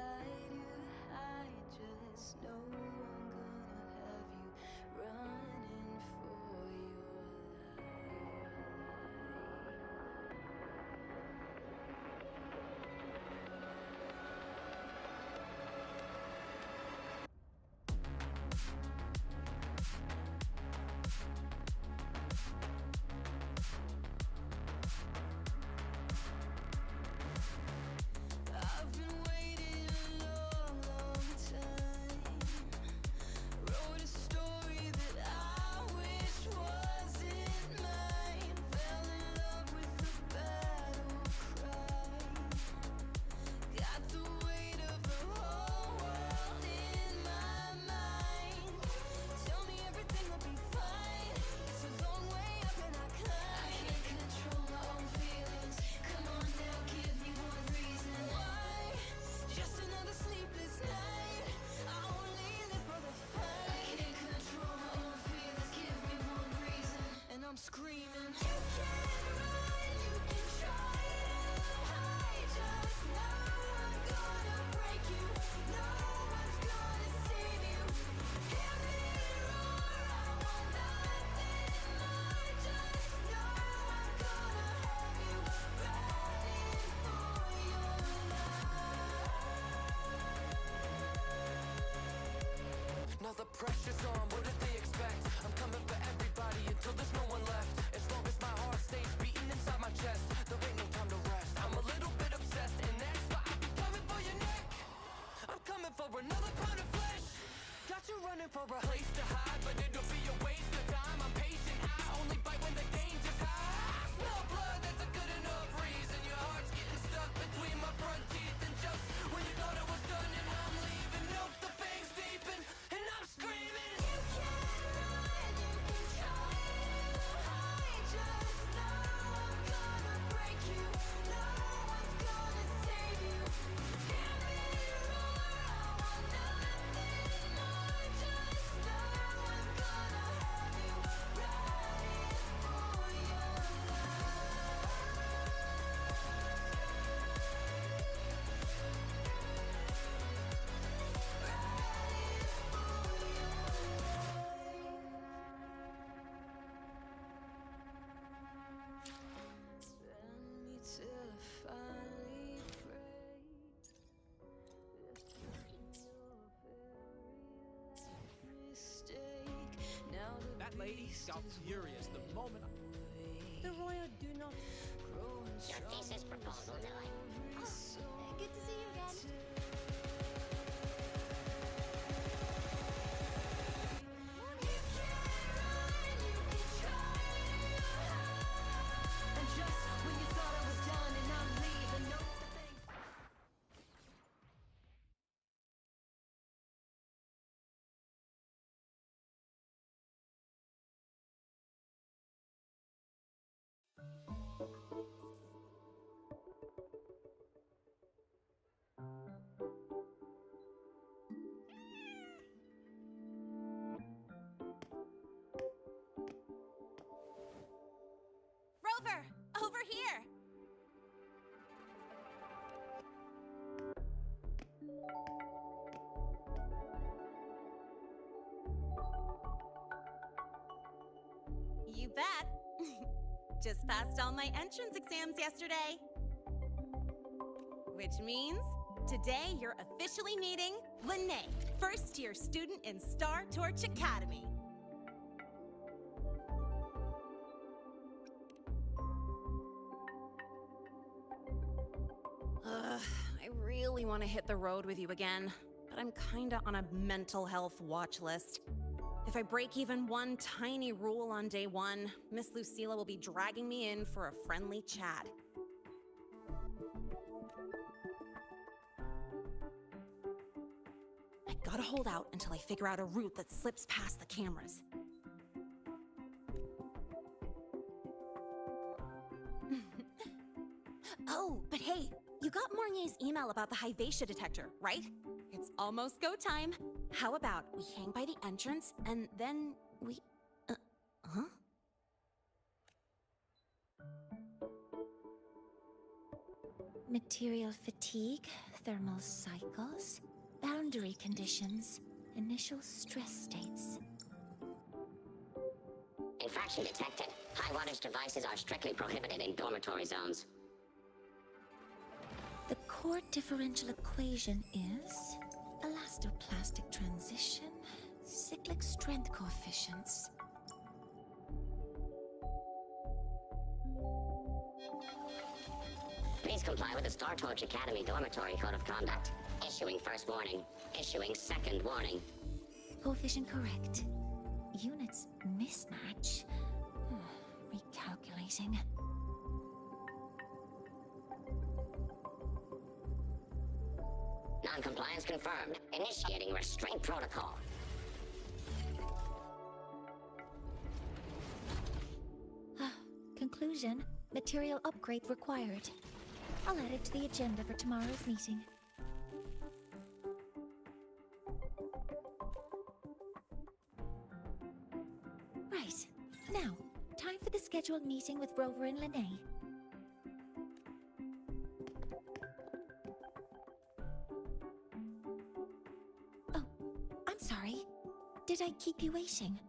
inside you. I just know I'm gonna have you running for your I've been waiting a long, long time. Wrote a story that I wish wasn't mine. Fell in love with the battle cry. Got the weight of the whole world in my mind. Tell me everything will be fine. It's a long way up and I climb. I can't control my own feelings. Come on now, give me one reason. Why? Just another sleepless night. I only live for the fight. I can't control my own feelings. Give me one reason. And I'm screaming. You can run, you can try to hide. Just know I'm gonna break you. No one's gonna save you. Hear me roar, I want nothing more. Just know I'm gonna have you running for your life. Now the pressure's on, what did they expect? I'm coming for everybody until there's no one left. As long as my heart stays beating inside my chest, there ain't no time to rest. I'm a little bit obsessed, and that's why I be coming for your neck. I'm coming for another pound of flesh. Got you running for a place to hide, but it'll be a waste of time. I'm patient, I only bite when the danger's high. I smell blood, that's a good enough reason. Your heart's getting stuck between my front teeth, and just when you thought it was done and I'm leaving, nope, the fangs deepen, and I'm screaming. You can run, you can try to hide. Just know I'm gonna break you. No one's gonna save you. Hear me roar, I want nothing more. Just know I'm gonna have you running for your Bend me till I finally break. This is your very last mistake. Now the That lady beast got is furious the moment awake. The Royal do not. Growing Your thesis proposal, stronger Dylan. every soul. Good to see you again. You can run, you can try to hide. And just when you thought I was done and I'm leaving, no thanks. Rover, over here. You bet. Just passed all my entrance exams yesterday. Which means today you're officially meeting Lene, first-year student in Star Torch Academy. I really want to hit the road with you again, but I'm kinda on a mental health watch list. If I break even one tiny rule on day one, Miss Lucilla will be dragging me in for a friendly chat. I gotta hold out until I figure out a route that slips past the cameras. Oh, but hey, you got Mornye's email about the Hyvatia detector, right? It's almost go time. How about we hang by the entrance and then we... huh? Material fatigue, thermal cycles, boundary conditions, initial stress states. Infraction detected. High wattage devices are strictly prohibited in dormitory zones. The core differential equation is elastoplastic transition, cyclic strength coefficients. Please comply with the Star Torch Academy Dormitory Code of Conduct. Issuing first warning. Issuing second warning. Coefficient correct. Units mismatch. Recalculating. Non-compliance confirmed. Initiating restraint protocol. Conclusion, material upgrade required. I'll add it to the agenda for tomorrow's meeting. Right. Now, time for the scheduled meeting with Rover and Lene. Oh, I'm sorry. Did I keep you waiting?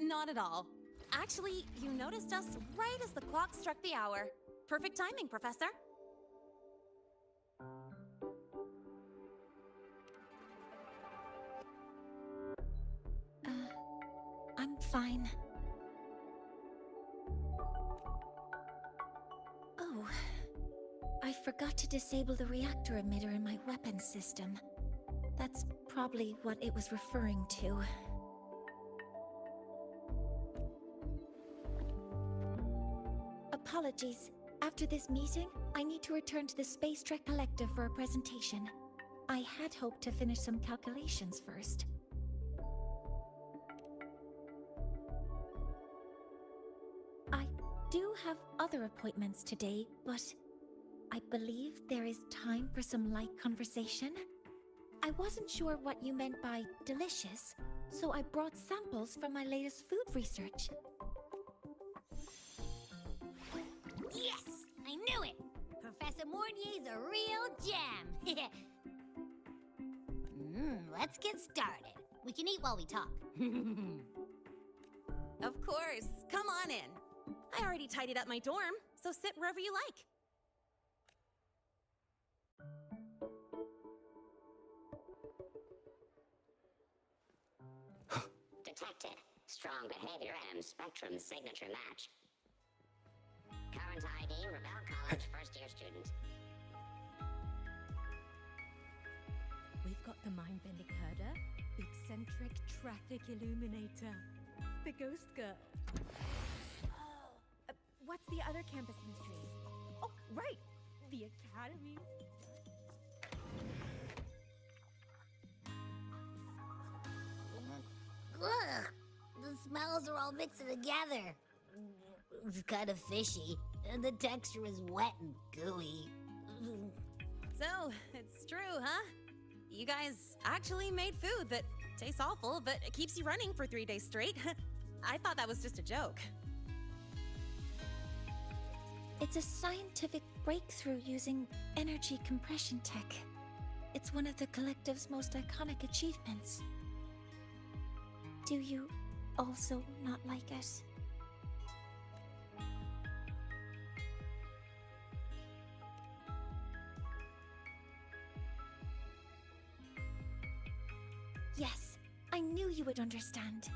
Not at all. Actually, you noticed us right as the clock struck the hour. Perfect timing, Professor. I'm fine. Oh, I forgot to disable the reactor emitter in my weapons system. That's probably what it was referring to. Apologies. After this meeting, I need to return to the Space Trek Collective for a presentation. I had hoped to finish some calculations first. I do have other appointments today, but I believe there is time for some light conversation. I wasn't sure what you meant by delicious, so I brought samples from my latest food research. Yes! I knew it! Professor Mornye's a real gem! Let's get started. We can eat while we talk. Of course. Come on in. I already tidied up my dorm, so sit wherever you like. Detected. Strong behavior and spectrum signature match. Current ID, Rebel College first-year student. We've got the mind-bending herder, the eccentric traffic illuminator, the ghost girl. What's the other campus mystery? Oh, right! The academies. Ugh! The smells are all mixed together. It's kind of fishy, and the texture is wet and gooey. So, it's true, huh? You guys actually made food that tastes awful, but it keeps you running for 3 days straight. I thought that was just a joke. It's a scientific breakthrough using energy compression tech. It's one of the Collective's most iconic achievements. Do you also not like it? Yes, I knew you would understand.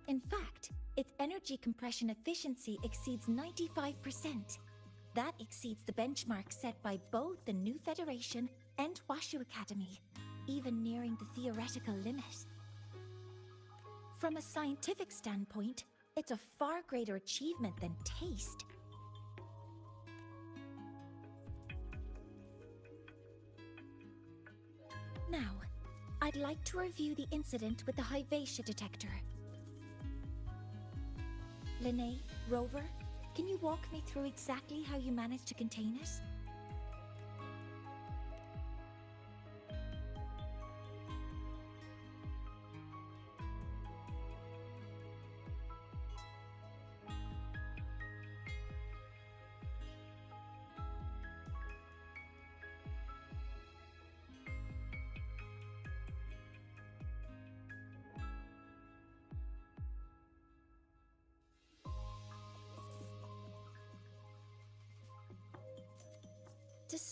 In fact, its energy compression efficiency exceeds 95%. That exceeds the benchmark set by both the New Federation and Washu Academy, even nearing the theoretical limit. From a scientific standpoint, it's a far greater achievement than taste. Now, I'd like to review the incident with the Hyvatia detector. Lene, Rover, can you walk me through exactly how you managed to contain it?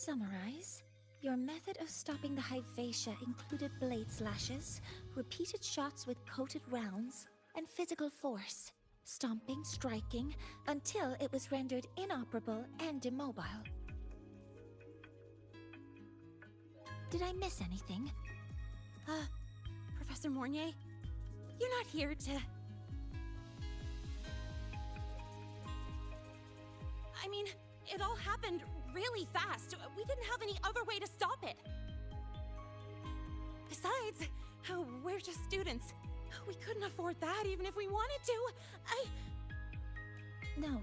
summarize, your method of stopping the Hyvatia included blade slashes, repeated shots with coated rounds, and physical force. Stomping, striking, until it was rendered inoperable and immobile. Did I miss anything? Professor Mornye, you're not here to... I mean, it all happened really fast. We didn't have any other way to stop it. Besides, we're just students. We couldn't afford that even if we wanted to. No,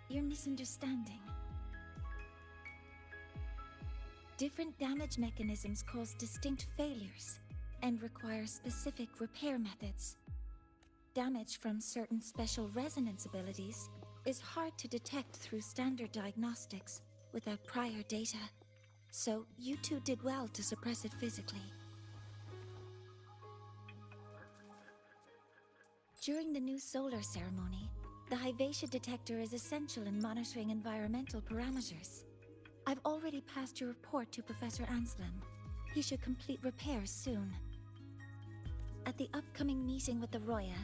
you're misunderstanding. Different damage mechanisms cause distinct failures and require specific repair methods. Damage from certain special resonance abilities is hard to detect through standard diagnostics without prior data, so you two did well to suppress it physically. During the new solar ceremony, the Hyvatia detector is essential in monitoring environmental parameters. I've already passed your report to Professor Anselm. He should complete repairs soon. At the upcoming meeting with the Roya,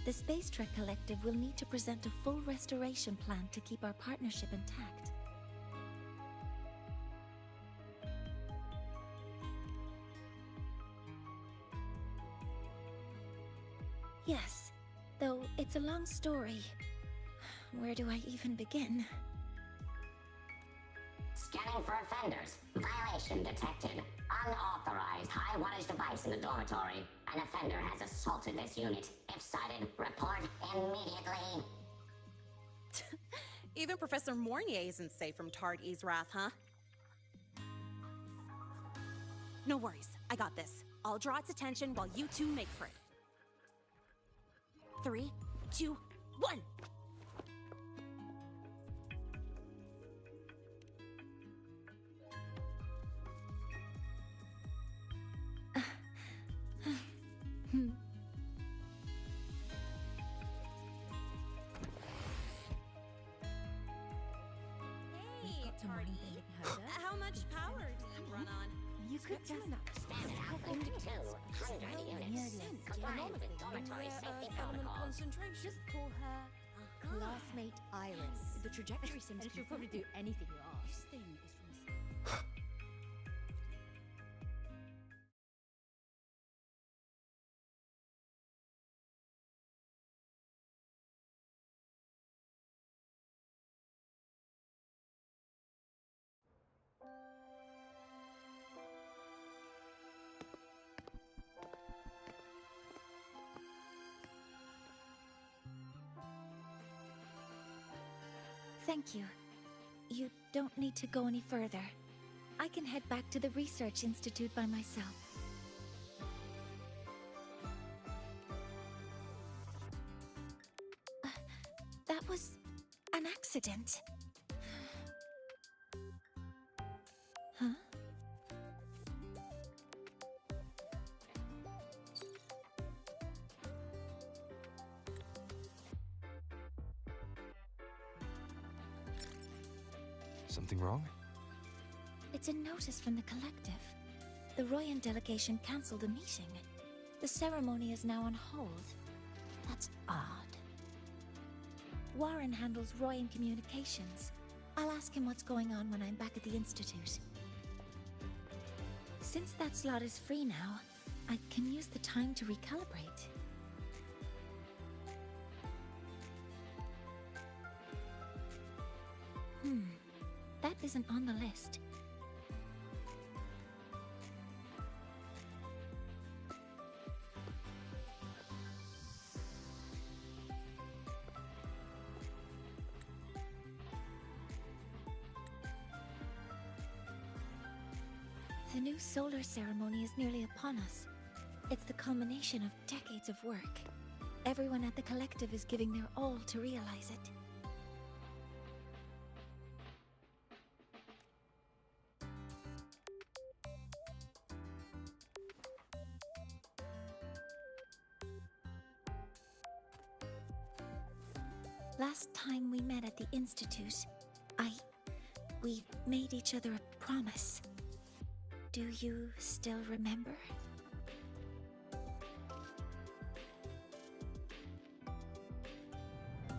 the Space Trek Collective will need to present a full restoration plan to keep our partnership intact. Yes, though it's a long story. Where do I even begin? Scanning for offenders. Violation detected. Unauthorized high wattage device in the dormitory. An offender has assaulted this unit. If sighted, report immediately. Even Professor Mornye isn't safe from Tard-E's wrath, huh? No worries, I got this. I'll draw its attention while you two make for it. 3, 2, 1! Hey, Tardy. How much power do you run on? You could just Standard output 200 units. Compliant with dormitory safety protocols. just call her classmate Iris. The trajectory seems And she'll probably do anything you ask. This thing is from a... Thank you. You don't need to go any further. I can head back to the Research Institute by myself. That was an accident. Huh? Something wrong? It's a notice from the collective. The Royan delegation cancelled a meeting. The ceremony is now on hold. That's odd. Warren handles Royan communications. I'll ask him what's going on when I'm back at the Institute. Since that slot is free now, I can use the time to recalibrate. That isn't on the list. The new solar ceremony is nearly upon us. It's the culmination of decades of work. Everyone at the collective is giving their all to realize it. Last time we met at the Institute, we made each other a promise. Do you still remember?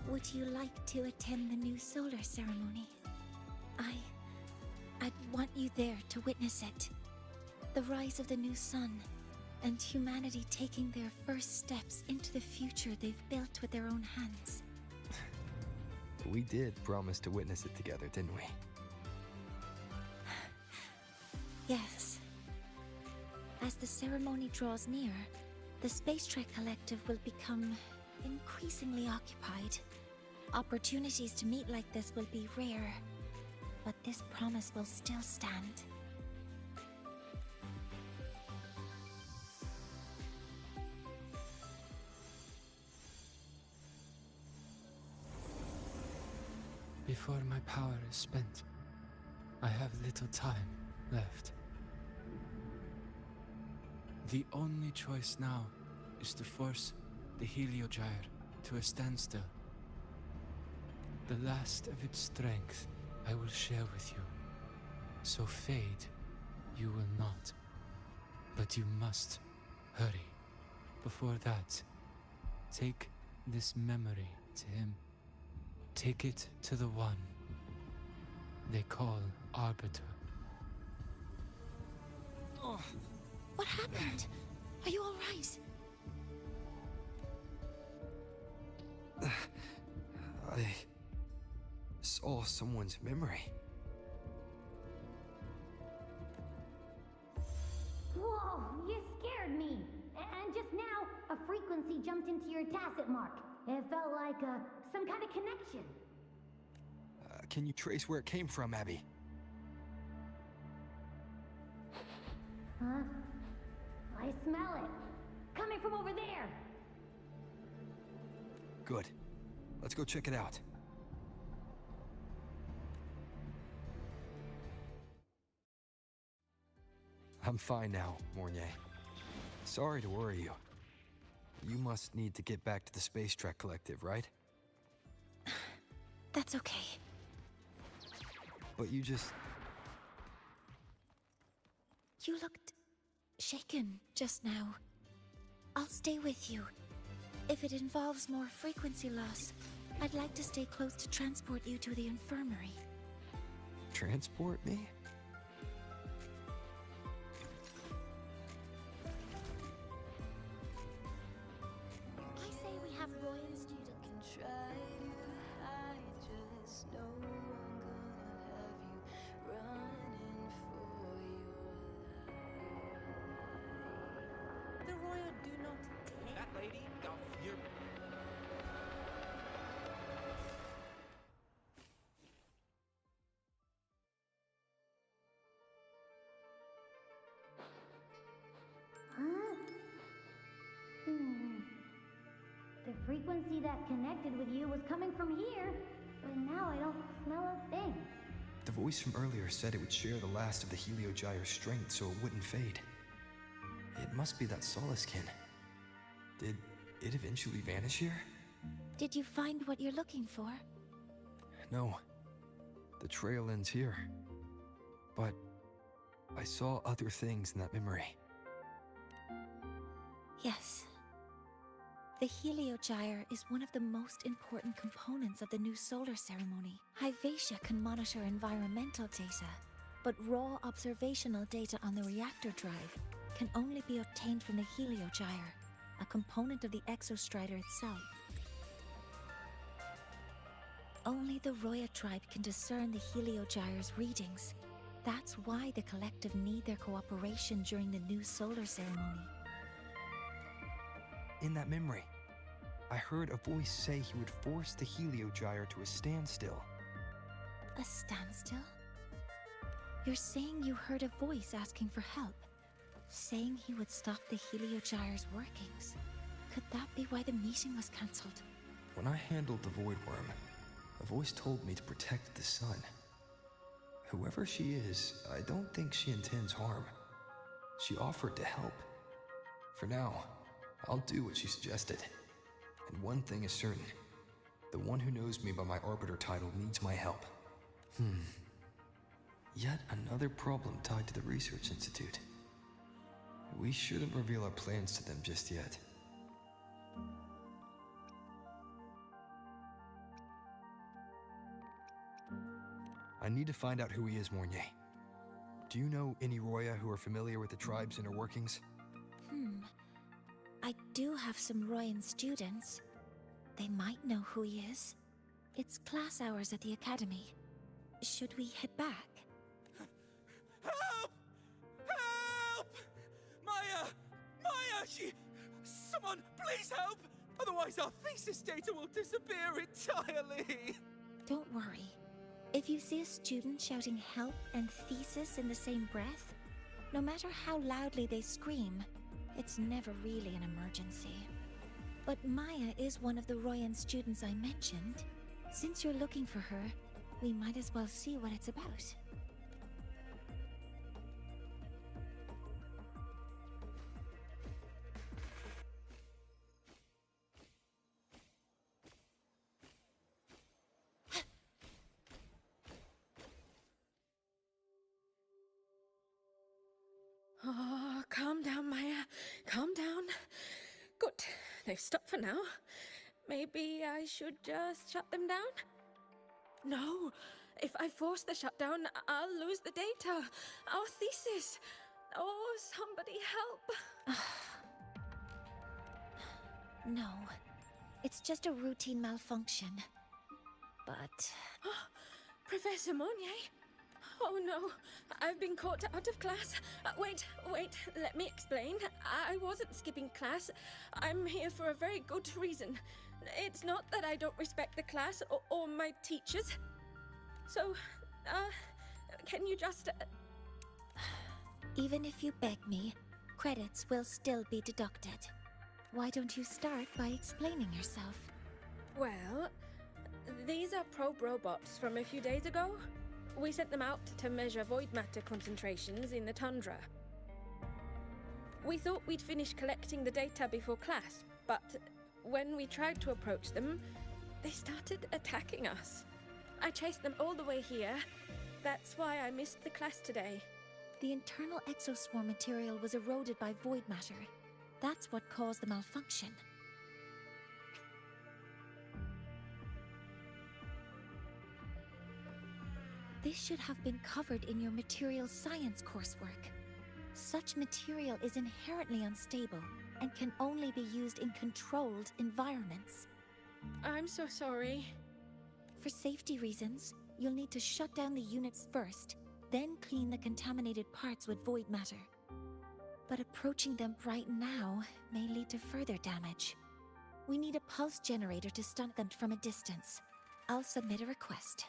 Would you like to attend the new solar ceremony? I'd want you there to witness it. The rise of the new sun, and humanity taking their first steps into the future they've built with their own hands. We did promise to witness it together, didn't we? Yes. As the ceremony draws near, the Space Trek Collective will become increasingly occupied. Opportunities to meet like this will be rare, but this promise will still stand. Before my power is spent, I have little time left. The only choice now is to force the Heliogyre to a standstill. The last of its strength I will share with you. So fade you will not. But you must hurry. Before that, take this memory to him. Take it to the one they call Arbiter. What happened? Are you all right? I saw someone's memory. Whoa, you scared me. And just now, a frequency jumped into your tacit mark. It felt like some kind of connection. Can you trace where it came from, Abby? Huh? I smell it. Coming from over there. Good. Let's go check it out. I'm fine now, Mornye. Sorry to worry you. You must need to get back to the Space Trek Collective, right? That's okay. But you just... You looked shaken just now. I'll stay with you. If it involves more frequency loss, I'd like to stay close to transport you to the infirmary. transport me? I say we have Roy and students. Try to hide, just know I'm gonna have you running for your life. The Royal do not dare. That lady, you're... Huh? The frequency that connected with you was coming from here, but now I don't smell a thing. The voice from earlier said it would share the last of the Heliogyre's strength so it wouldn't fade. It must be that solace kin. Did it eventually vanish here? Did you find what you're looking for? No. The trail ends here. But I saw other things in that memory. Yes. The Heliogyre is one of the most important components of the new solar ceremony. Hyvatia can monitor environmental data, but raw observational data on the reactor drive can only be obtained from the Heliogyre, a component of the Exostrider itself. Only the Roya tribe can discern the Heliogyre's readings. That's why the collective need their cooperation during the new solar ceremony. In that memory, I heard a voice say he would force the Heliogyre to a standstill. A standstill? You're saying you heard a voice asking for help? Saying he would stop the Heliogyre's workings? Could that be why the meeting was cancelled? When I handled the Void Worm, a voice told me to protect the sun. Whoever she is, I don't think she intends harm. She offered to help. For now, I'll do what she suggested. And one thing is certain. The one who knows me by my Arbiter title needs my help. Yet another problem tied to the research institute. We shouldn't reveal our plans to them just yet. I need to find out who he is, Mornye. Do you know any Roya who are familiar with the tribe's inner workings? I do have some Royan students. They might know who he is. It's class hours at the academy. Should we head back? Help! Help! Maya! Maya! Someone, please help! Otherwise our thesis data will disappear entirely! Don't worry. If you see a student shouting help and thesis in the same breath, no matter how loudly they scream, it's never really an emergency. But Maya is one of the Royan students I mentioned. Since you're looking for her, we might as well see what it's about. Oh, calm down, Maya. Calm down. Good. They've stopped for now. Maybe I should just shut them down? No. If I force the shutdown, I'll lose the data. Our thesis. Oh, somebody help. No. It's just a routine malfunction. But... Professor Mornye? Oh no, I've been caught out of class. Wait, let me explain. I wasn't skipping class. I'm here for a very good reason. It's not that I don't respect the class or my teachers. So, can you just... Even if you beg me, credits will still be deducted. Why don't you start by explaining yourself? Well, these are probe robots from a few days ago. We sent them out to measure void matter concentrations in the tundra. We thought we'd finish collecting the data before class, but when we tried to approach them, they started attacking us. I chased them all the way here. That's why I missed the class today. The internal exoswarm material was eroded by void matter. That's what caused the malfunction. This should have been covered in your material science coursework. Such material is inherently unstable and can only be used in controlled environments. I'm so sorry. For safety reasons, you'll need to shut down the units first, then clean the contaminated parts with void matter. But approaching them right now may lead to further damage. We need a pulse generator to stun them from a distance. I'll submit a request.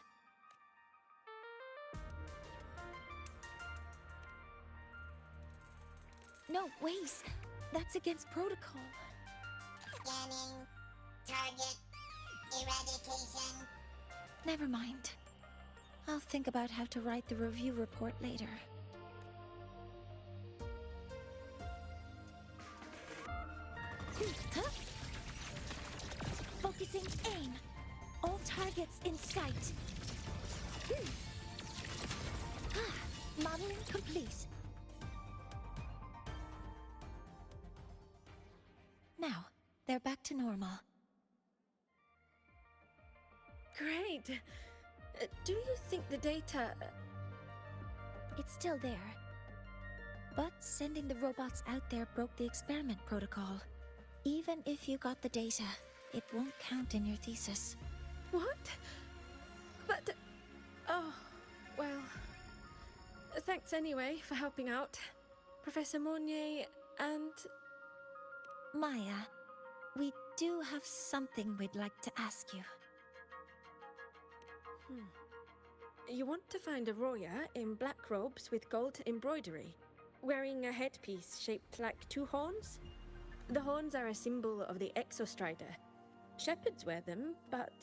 No, wait! That's against protocol. Scanning. Target. Eradication. Never mind. I'll think about how to write the review report later. Huh? Focusing aim. All targets in sight. Modeling complete. Now, they're back to normal. Great. Do you think the data... It's still there. But sending the robots out there broke the experiment protocol. Even if you got the data, it won't count in your thesis. What? But... Oh, well... Thanks anyway for helping out. Professor Mornye and... Maya, we do have something we'd like to ask you. You want to find a Roya in black robes with gold embroidery, wearing a headpiece shaped like two horns? The horns are a symbol of the Exostrider. Shepherds wear them, but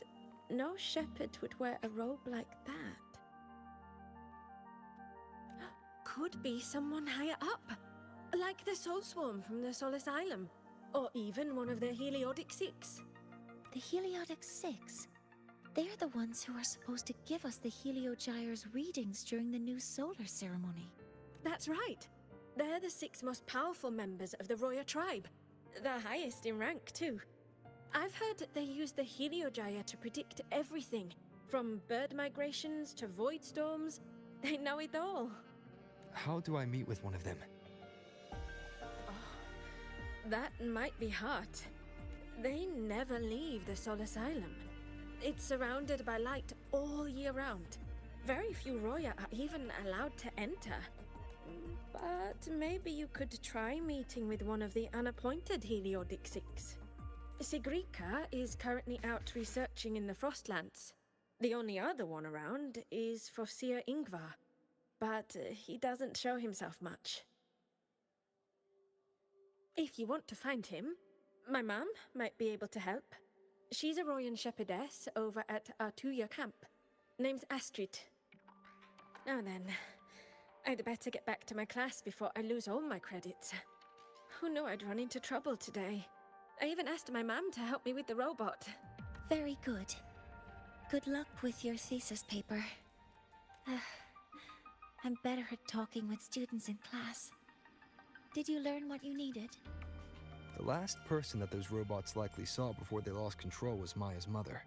no shepherd would wear a robe like that. Could be someone higher up, like the Soul Swarm from the Sol Asylum, or even one of the Heliotic Six. The Heliotic Six? They're the ones who are supposed to give us the Heliogyre's readings during the new solar ceremony. That's right. They're the 6 most powerful members of the Roya tribe. The highest in rank, too. I've heard they use the Heliogyre to predict everything, from bird migrations to void storms. They know it all. How do I meet with one of them? That might be hard. They never leave the Sol Asylum. It's surrounded by light all year round. Very few Roya are even allowed to enter. But maybe you could try meeting with one of the unappointed Heliodic Six. Sigrika is currently out researching in the Frostlands. The only other one around is Fosir Ingvar, but he doesn't show himself much. If you want to find him, my mum might be able to help. She's a Royan shepherdess over at Artuya camp. Name's Astrid. Now then, I'd better get back to my class before I lose all my credits. Who knew I'd run into trouble today? I even asked my mum to help me with the robot. Very good. Good luck with your thesis paper. I'm better at talking with students in class. Did you learn what you needed? The last person that those robots likely saw before they lost control was Maya's mother.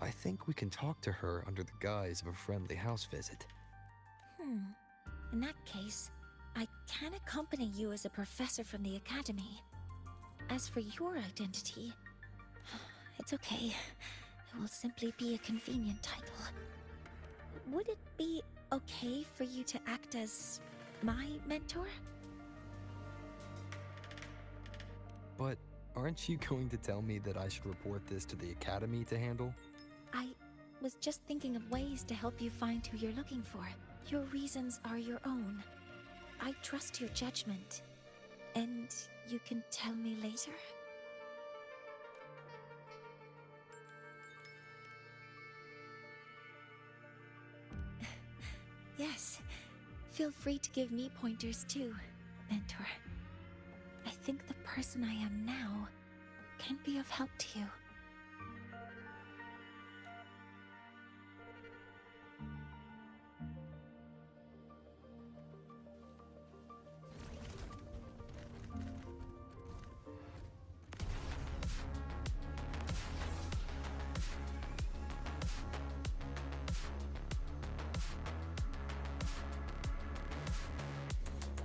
I think we can talk to her under the guise of a friendly house visit. In that case, I can accompany you as a professor from the academy. As for your identity, it's okay. It will simply be a convenient title. Would it be okay for you to act as my mentor? But aren't you going to tell me that I should report this to the academy to handle? I was just thinking of ways to help you find who you're looking for. Your reasons are your own. I trust your judgment. And you can tell me later? Yes. Feel free to give me pointers too, mentor. I think the person I am now can be of help to you.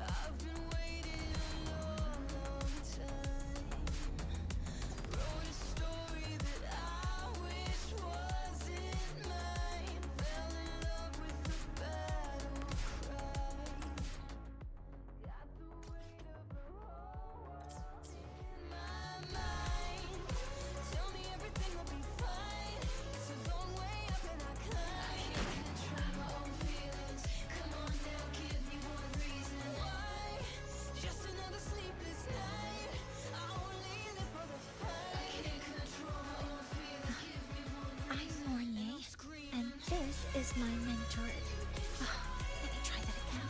I've been waiting a long, long time. Wrote a story that I wish wasn't mine. Fell in love with the battle cry. Got the weight of the whole world in my mind. Tell me everything will be fine. It's a long way up and I climb. I can't control my own feelings. Come on now, give me one reason why. Just another sleepless night. I only live for the fight. I can't control my own feelings. Give me one I'm reason. Mornye, and this is my mentor. Let me try that again.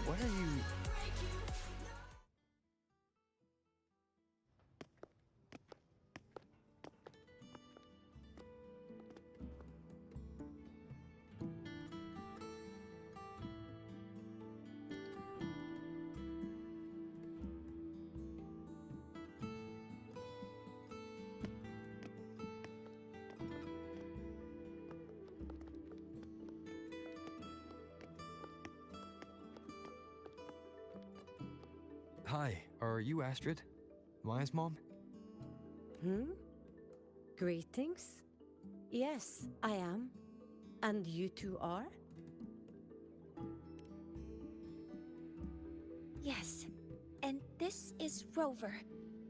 What are you... Hi, are you Astrid? Maya's mom? Greetings. Yes, I am. And you two are? Yes, and this is Rover,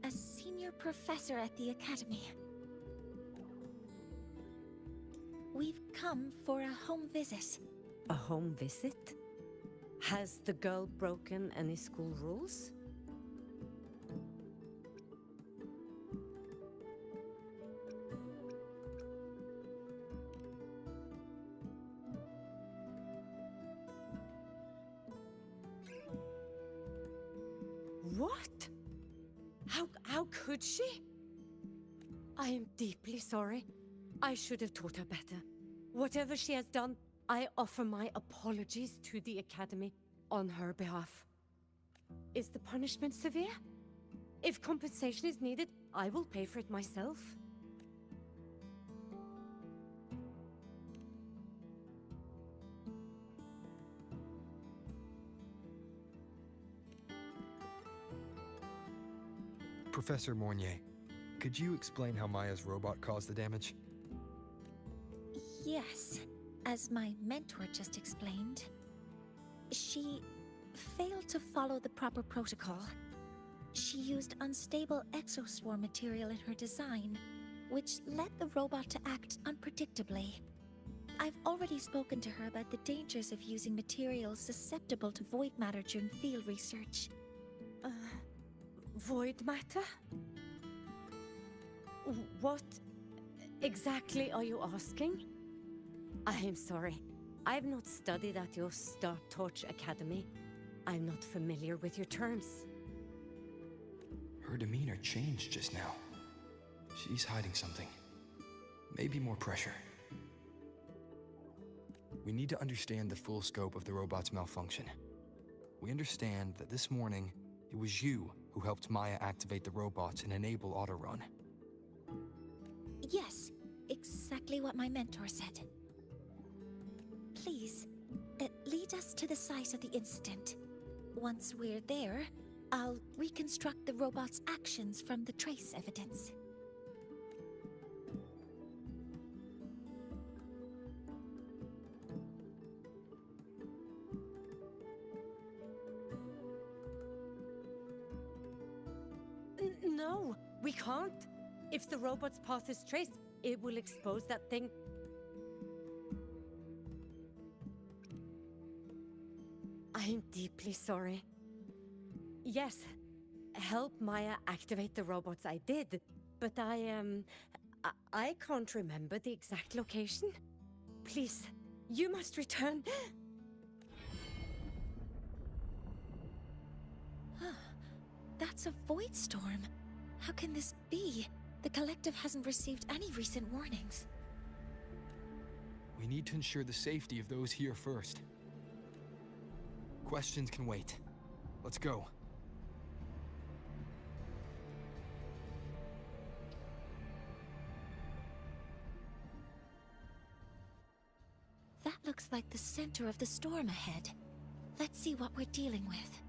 a senior professor at the academy. We've come for a home visit. A home visit? Has the girl broken any school rules? What? How could she? I am deeply sorry. I should have taught her better. Whatever she has done, I offer my apologies to the Academy on her behalf. Is the punishment severe? If compensation is needed, I will pay for it myself. Professor Mornye, could you explain how Maya's robot caused the damage? Yes, as my mentor just explained. She failed to follow the proper protocol. She used unstable exoswarm material in her design, which led the robot to act unpredictably. I've already spoken to her about the dangers of using materials susceptible to void matter during field research. Void matter? What exactly are you asking? I am sorry. I've not studied at your Star Torch Academy. I'm not familiar with your terms. Her demeanor changed just now. She's hiding something. Maybe more pressure. We need to understand the full scope of the robot's malfunction. We understand that this morning, it was you who helped Maya activate the robots and enable auto-run. Yes, exactly what my mentor said. Please, lead us to the site of the incident. Once we're there, I'll reconstruct the robot's actions from the trace evidence. No, we can't. If the robot's path is traced, it will expose that thing. I'm deeply sorry. Yes, help Maya activate the robots I did, but I can't remember the exact location. Please, you must return. That's a void storm. How can this be? The collective hasn't received any recent warnings. We need to ensure the safety of those here first. Questions can wait. Let's go. That looks like the center of the storm ahead. Let's see what we're dealing with.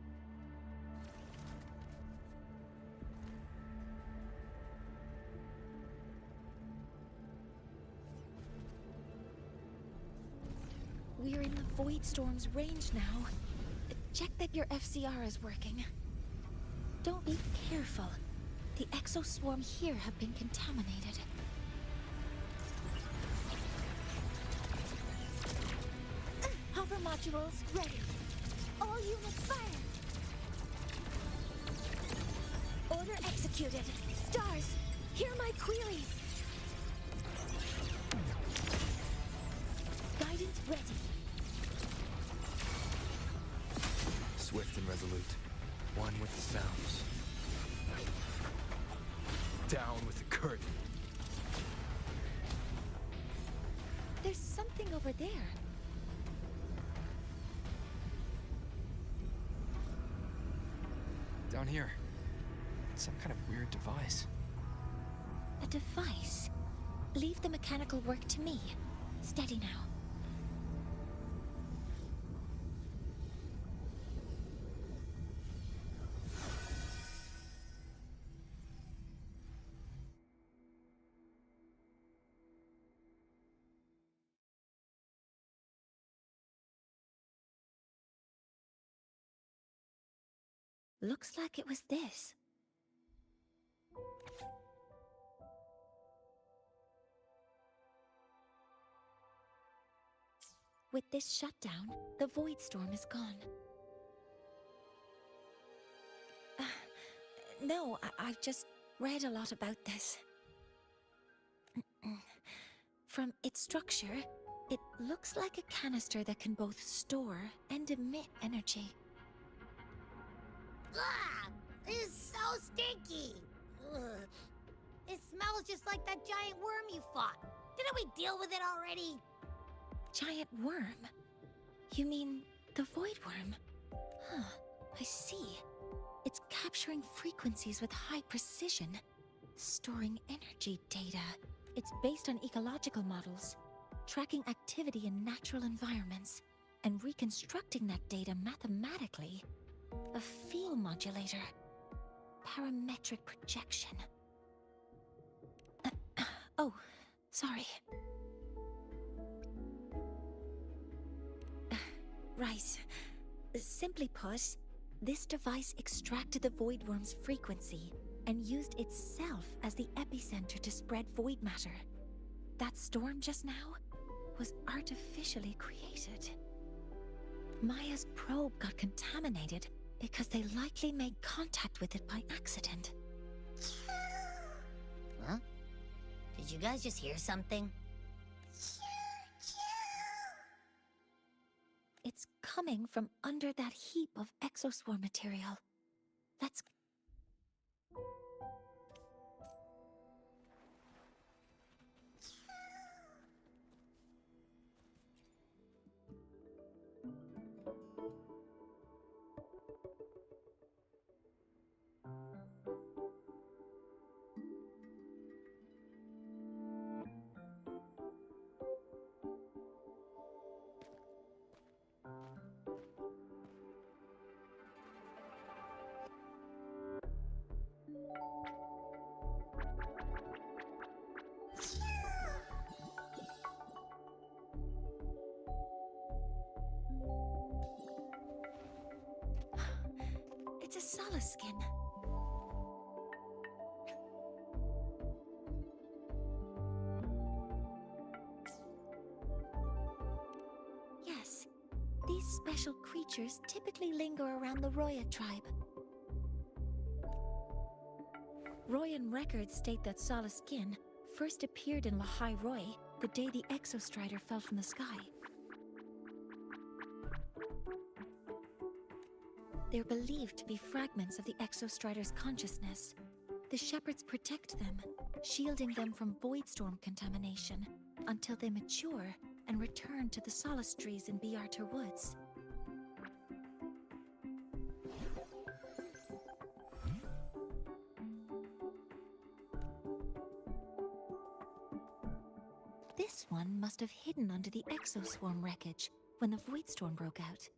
We're in the Void Storm's range now. Check that your FCR is working. Don't be careful. The exoswarm here have been contaminated. Hover modules ready. All units fire! Order executed. Stars, hear my queries. Guidance ready. Swift and resolute. One with the sounds. Down with the curtain. There's something over there. Down here. It's some kind of weird device. A device? Leave the mechanical work to me. Steady now. Looks like it was this. With this shutdown, the Void Storm is gone. No, I've just read a lot about this. From its structure, it looks like a canister that can both store and emit energy. Ah! This is so stinky! Ugh. It smells just like that giant worm you fought. Didn't we deal with it already? Giant worm? You mean the void worm? Huh, I see. It's capturing frequencies with high precision, storing energy data. It's based on ecological models, tracking activity in natural environments, and reconstructing that data mathematically. A field modulator. Parametric projection. Oh, sorry. Right. Simply put, this device extracted the void worm's frequency and used itself as the epicenter to spread void matter. That storm just now was artificially created. Maya's probe got contaminated because they likely made contact with it by accident. Huh? Did you guys just hear something? It's coming from under that heap of exoswarm material. Let's... It's a solace skin. Yes, these special creatures typically linger around the Roya tribe. Royan records state that Solace Skin first appeared in Lahai Roy the day the Exostrider fell from the sky. They're believed to be fragments of the Exostrider's consciousness. The shepherds protect them, shielding them from void storm contamination until they mature and return to the solace trees in Biarter Woods. This one must have hidden under the exoswarm wreckage when the void storm broke out.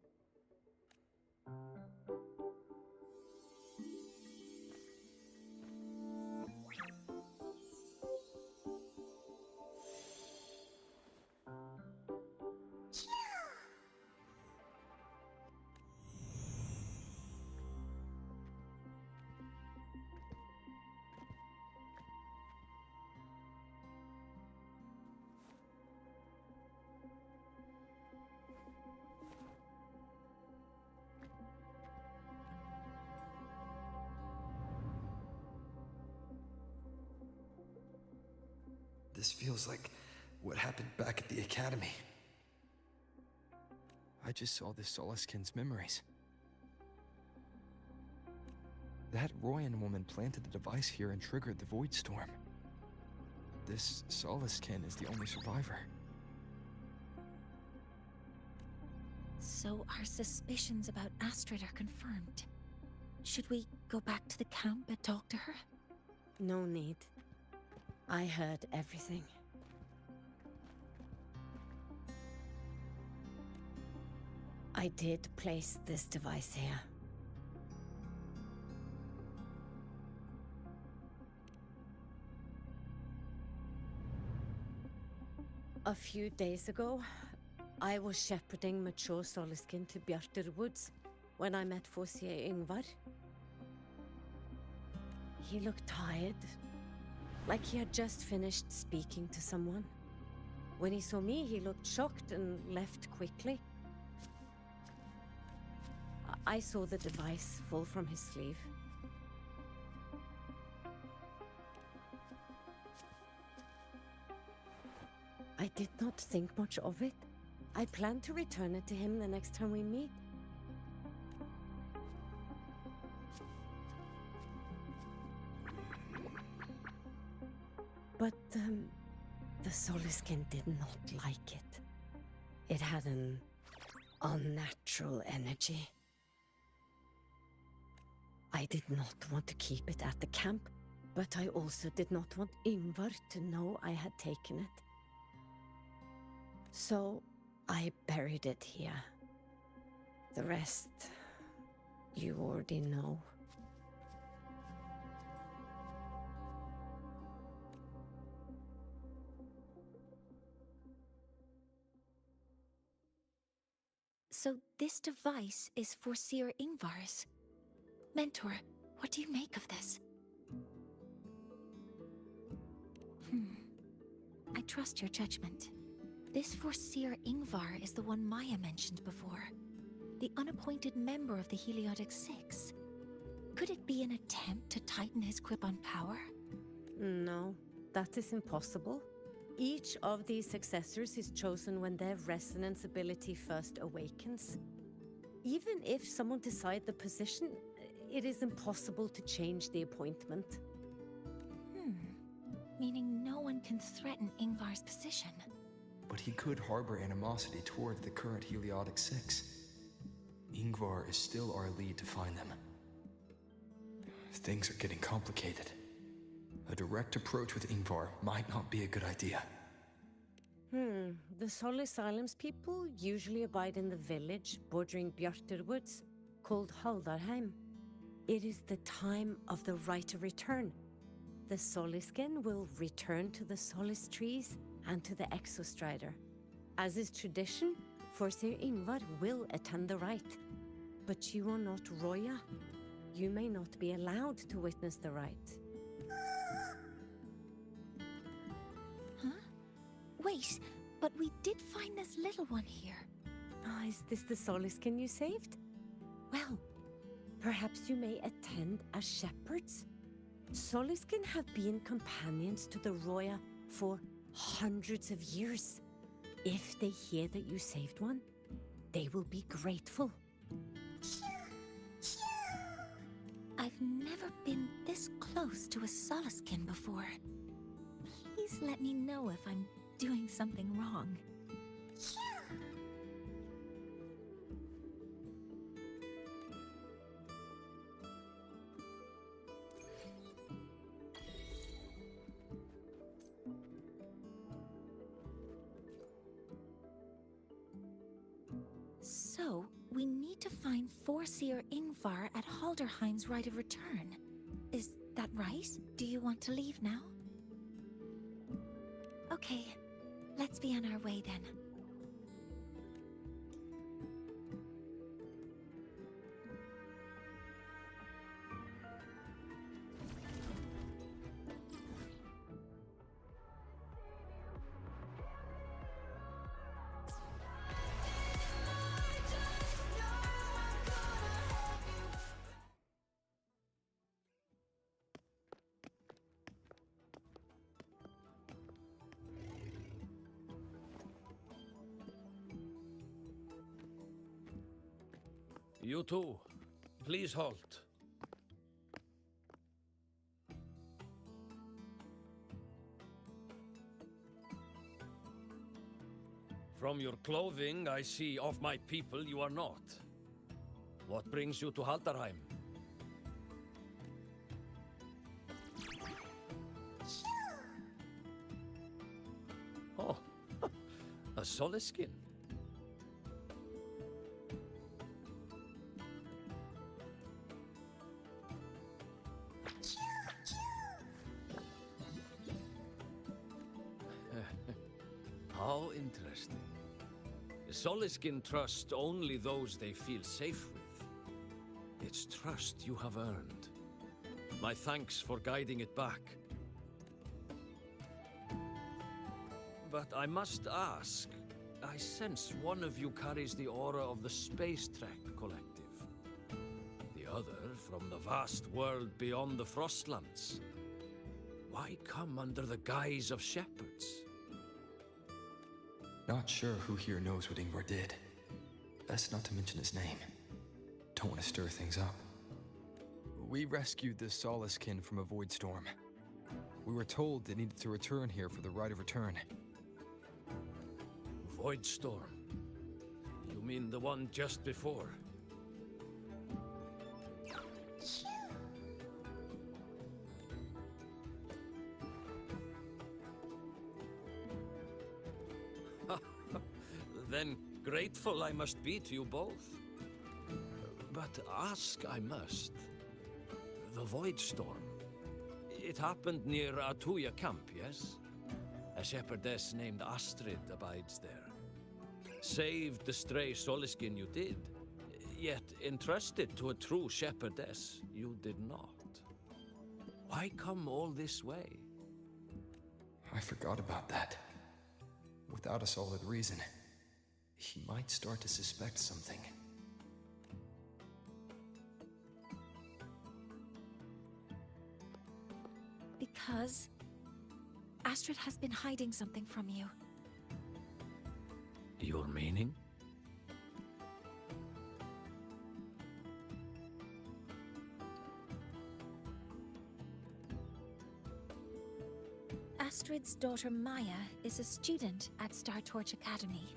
This feels like what happened back at the academy. I just saw this Solaskin's memories. That Royan woman planted the device here and triggered the void storm. This Solaskin is the only survivor. So our suspicions about Astrid are confirmed. Should we go back to the camp and talk to her? No need. I heard everything. I did place this device here. A few days ago, I was shepherding mature Solaskin to Bjarter Woods when I met Fossier Ingvar. He looked tired, like he had just finished speaking to someone. When he saw me, he looked shocked and left quickly. I saw the device fall from his sleeve. I did not think much of it. I plan to return it to him the next time we meet. But, The Soliskin did not like it. It had an unnatural energy. I did not want to keep it at the camp, but I also did not want Ingvar to know I had taken it. So I buried it here. The rest, you already know. So this device is for Seer Ingvar's. Mentor, what do you make of this? I trust your judgment. This Forseer Ingvar is the one Maya mentioned before. The unappointed member of the Heliotic Six. Could it be an attempt to tighten his grip on power? No, that is impossible. Each of these successors is chosen when their resonance ability first awakens. Even if someone decides the position, it is impossible to change the appointment. Meaning no one can threaten Ingvar's position. But he could harbor animosity toward the current Heliotic Six. Ingvar is still our lead to find them. Things are getting complicated. A direct approach with Ingvar might not be a good idea. The Solis Islands people usually abide in the village bordering Bjartur Woods, called Haldarheim. It is the time of the right of return. The Soliskin will return to the Solis trees and to the Exostrider. As is tradition, Forseer Ingvar will attend the rite. But you are not Roya. You may not be allowed to witness the rite. Wait, but we did find this little one here. Is this the Soliskin you saved? Well, perhaps you may attend as shepherds? Soliskin have been companions to the Roya for hundreds of years. If they hear that you saved one, they will be grateful. I've never been this close to a Soliskin before. Please let me know if I'm doing something wrong. So, we need to find Forseer Ingvar at Halderheim's Rite of Return. Is that right? Do you want to leave now? Okay, let's be on our way then. You too. Please halt. From your clothing, I see of my people you are not. What brings you to Haldarheim? Oh, a Soliskin. How interesting. Soliskin trust only those they feel safe with. It's trust you have earned. My thanks for guiding it back. But I must ask, I sense one of you carries the aura of the Space Trek Collective. The other from the vast world beyond the Frostlands. Why come under the guise of shepherds? Not sure who here knows what Ingvar did. Best not to mention his name. Don't want to stir things up. We rescued the Soliskin from a void storm. We were told they needed to return here for the rite of return. Void Storm. You mean the one just before? Then grateful I must be to you both. But ask I must. The Void Storm. It happened near Atuya camp, yes? A shepherdess named Astrid abides there. Saved the stray Soliskin you did, yet entrusted to a true shepherdess you did not. Why come all this way? I forgot about that. Without a solid reason, he might start to suspect something. Because Astrid has been hiding something from you. Your meaning? Astrid's daughter Maya is a student at Star Torch Academy.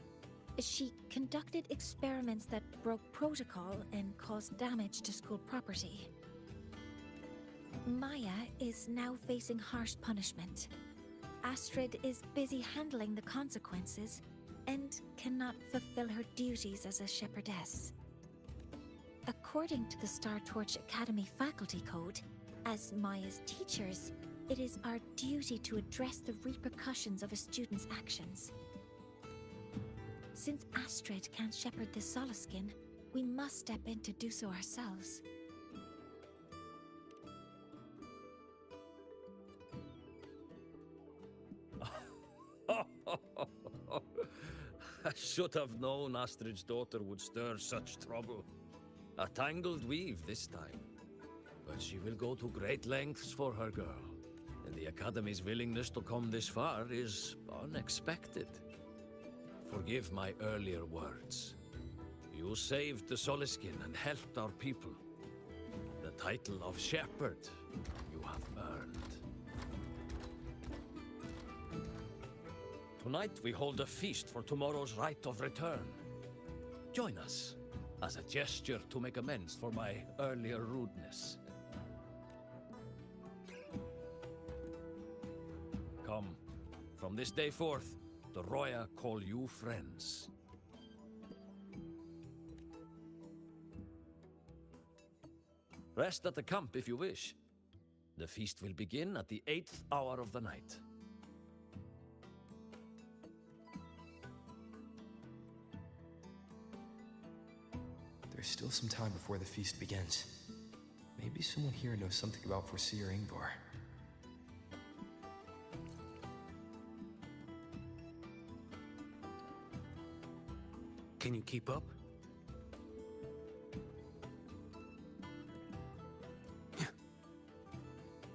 She conducted experiments that broke protocol and caused damage to school property. Maya is now facing harsh punishment. Astrid is busy handling the consequences and cannot fulfill her duties as a shepherdess. According to the Star Torch Academy faculty code, as Maya's teachers, it is our duty to address the repercussions of a student's actions. Since Astrid can't shepherd the Soliskin, we must step in to do so ourselves. I should have known Astrid's daughter would stir such trouble. A tangled weave this time. But she will go to great lengths for her girl. And the Academy's willingness to come this far is unexpected. Forgive my earlier words. You saved the Soliskin and helped our people. The title of Shepherd you have earned. Tonight we hold a feast for tomorrow's rite of return. Join us, as a gesture to make amends for my earlier rudeness. Come, from this day forth, the Roya call you friends. Rest at the camp if you wish. The feast will begin at the 8th hour of the night. There's still some time before the feast begins. Maybe someone here knows something about Foreseer Ingvar. Can you keep up?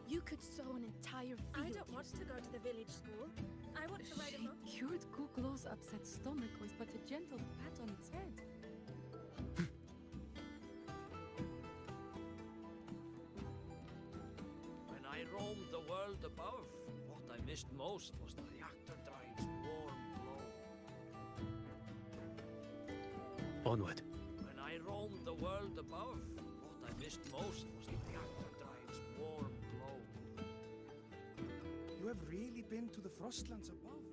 You could sow an entire field. I don't want to go to the village school. I want to ride a monkey. Cured Kuklow's upset stomach with but a gentle pat on its head. When I roamed the world above, what I missed most was the reactor drive's warm glow. Onward. When I roamed the world above, what I missed most was the reactor drive's warm glow. You have really been to the Frostlands above?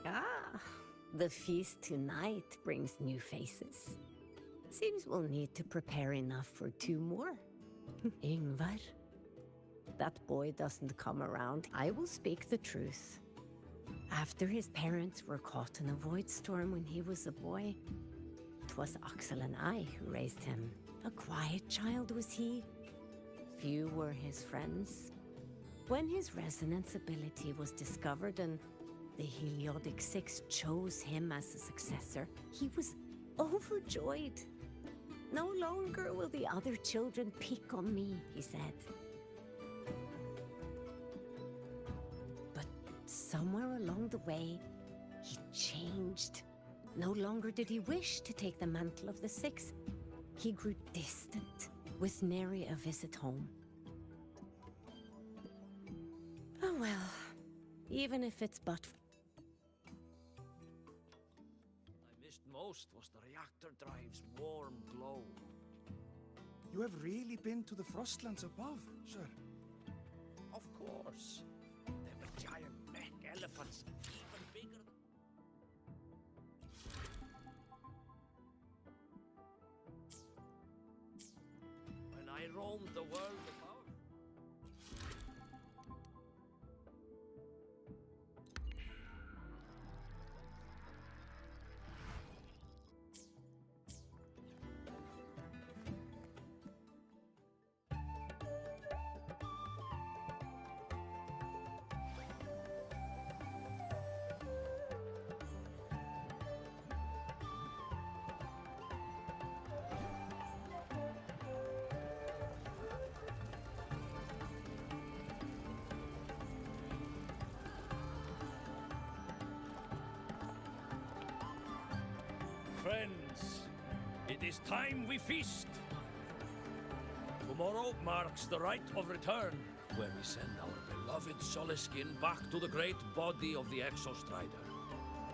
Ah, the feast tonight brings new faces. Seems we'll need to prepare enough for 2 more. Ingvar. That boy doesn't come around. I will speak the truth. After his parents were caught in a void storm when he was a boy, 'twas Axel and I who raised him. A quiet child was he. Few were his friends. When his resonance ability was discovered and the Heliodic Six chose him as a successor, he was overjoyed. No longer will the other children pick on me, he said. But somewhere along the way, he changed. No longer did he wish to take the mantle of the Six. He grew distant, with nary a visit home. Oh well. Even if it's but... I missed most was the reactor drive's warm glow. You have really been to the Frostlands above, sir? Of course. There were giant mech elephants, even bigger than... When I roamed the world above... Friends, it is time we feast. Tomorrow marks the rite of return, when we send our beloved Soliskin back to the great body of the Exostrider.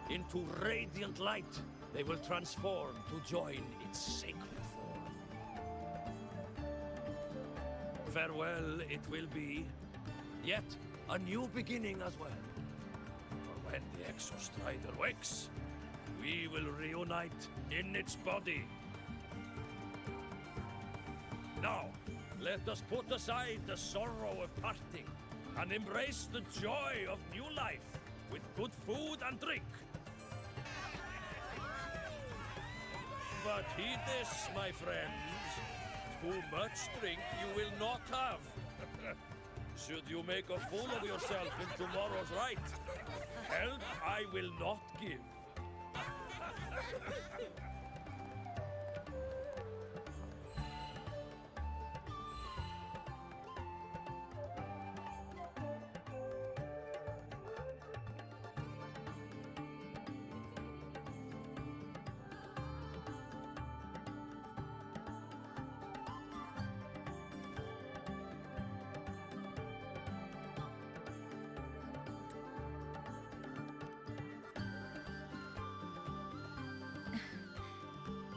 Into radiant light, they will transform to join its sacred form. Farewell it will be, yet a new beginning as well. For when the Exostrider wakes, we will reunite in its body. Now, let us put aside the sorrow of parting and embrace the joy of new life with good food and drink. But heed this, my friends. Too much drink you will not have. Should you make a fool of yourself in tomorrow's rite, help I will not give.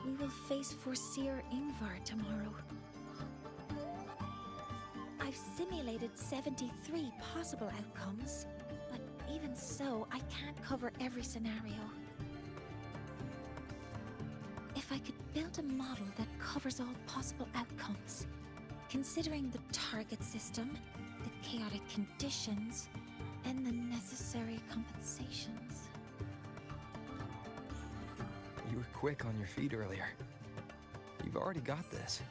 We will face Forseer Ingvar tomorrow. I've simulated 73 possible outcomes, but even so, I can't cover every scenario. If I could build a model that covers all possible outcomes, considering the target system, the chaotic conditions, and the necessary compensations. You were quick on your feet earlier. You've already got this.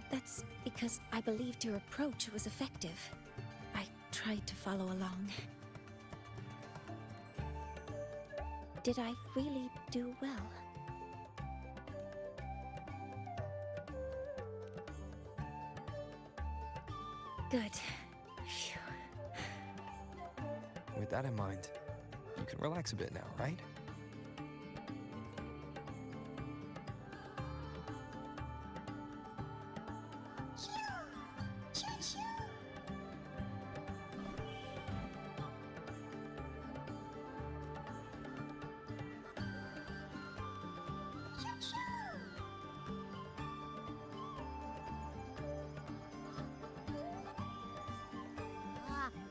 That's because I believed your approach was effective. I tried to follow along. Did I really do well? Good. Phew. With that in mind, you can relax a bit now, right?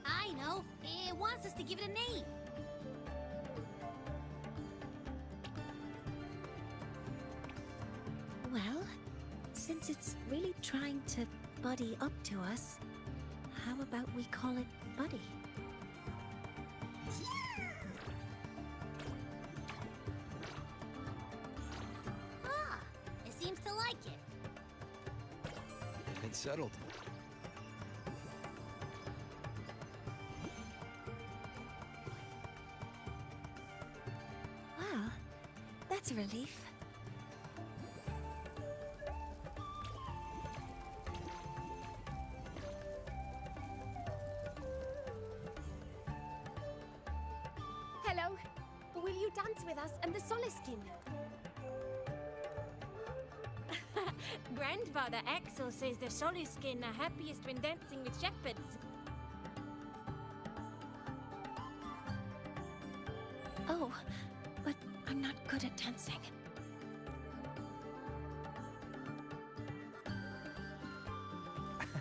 I know. It wants us to give it a name. Well, since it's really trying to buddy up to us, how about we call it Buddy? Ah, it seems to like it. It's settled. Well, that's a relief. Hello. Will you dance with us and the Soliskin? Grandfather Axel says the Soluskin are happiest when dancing with shepherds. Oh, but I'm not good at dancing.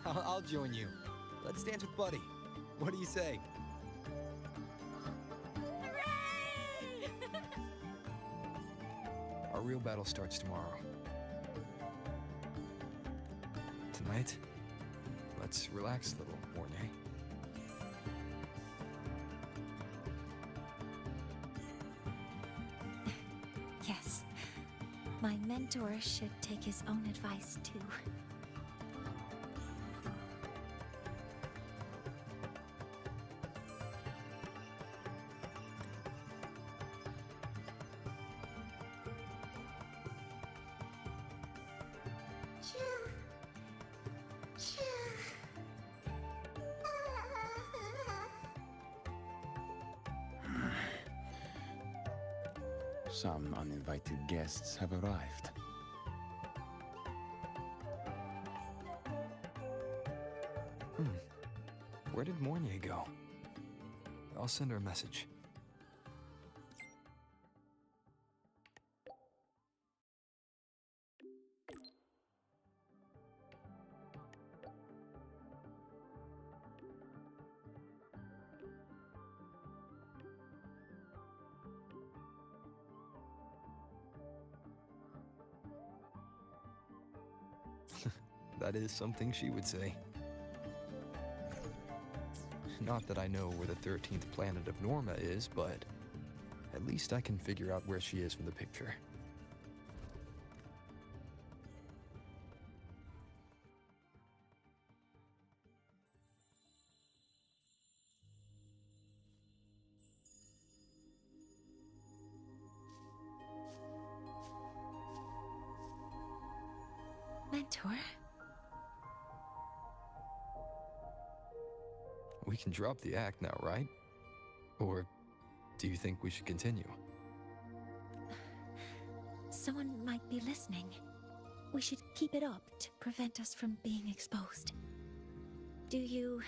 I'll join you. Let's dance with Buddy. What do you say? Hooray! Our real battle starts tomorrow. Tonight, let's relax a little, Mornye. Yes. My mentor should take his own advice, too. Some uninvited guests have arrived. Where did Mornye go? I'll send her a message. That is something she would say. Not that I know where the 13th planet of Norma is, but at least I can figure out where she is from the picture. Mentor? We can drop the act now, right? Or do you think we should continue? Someone might be listening. We should keep it up to prevent us from being exposed. Do you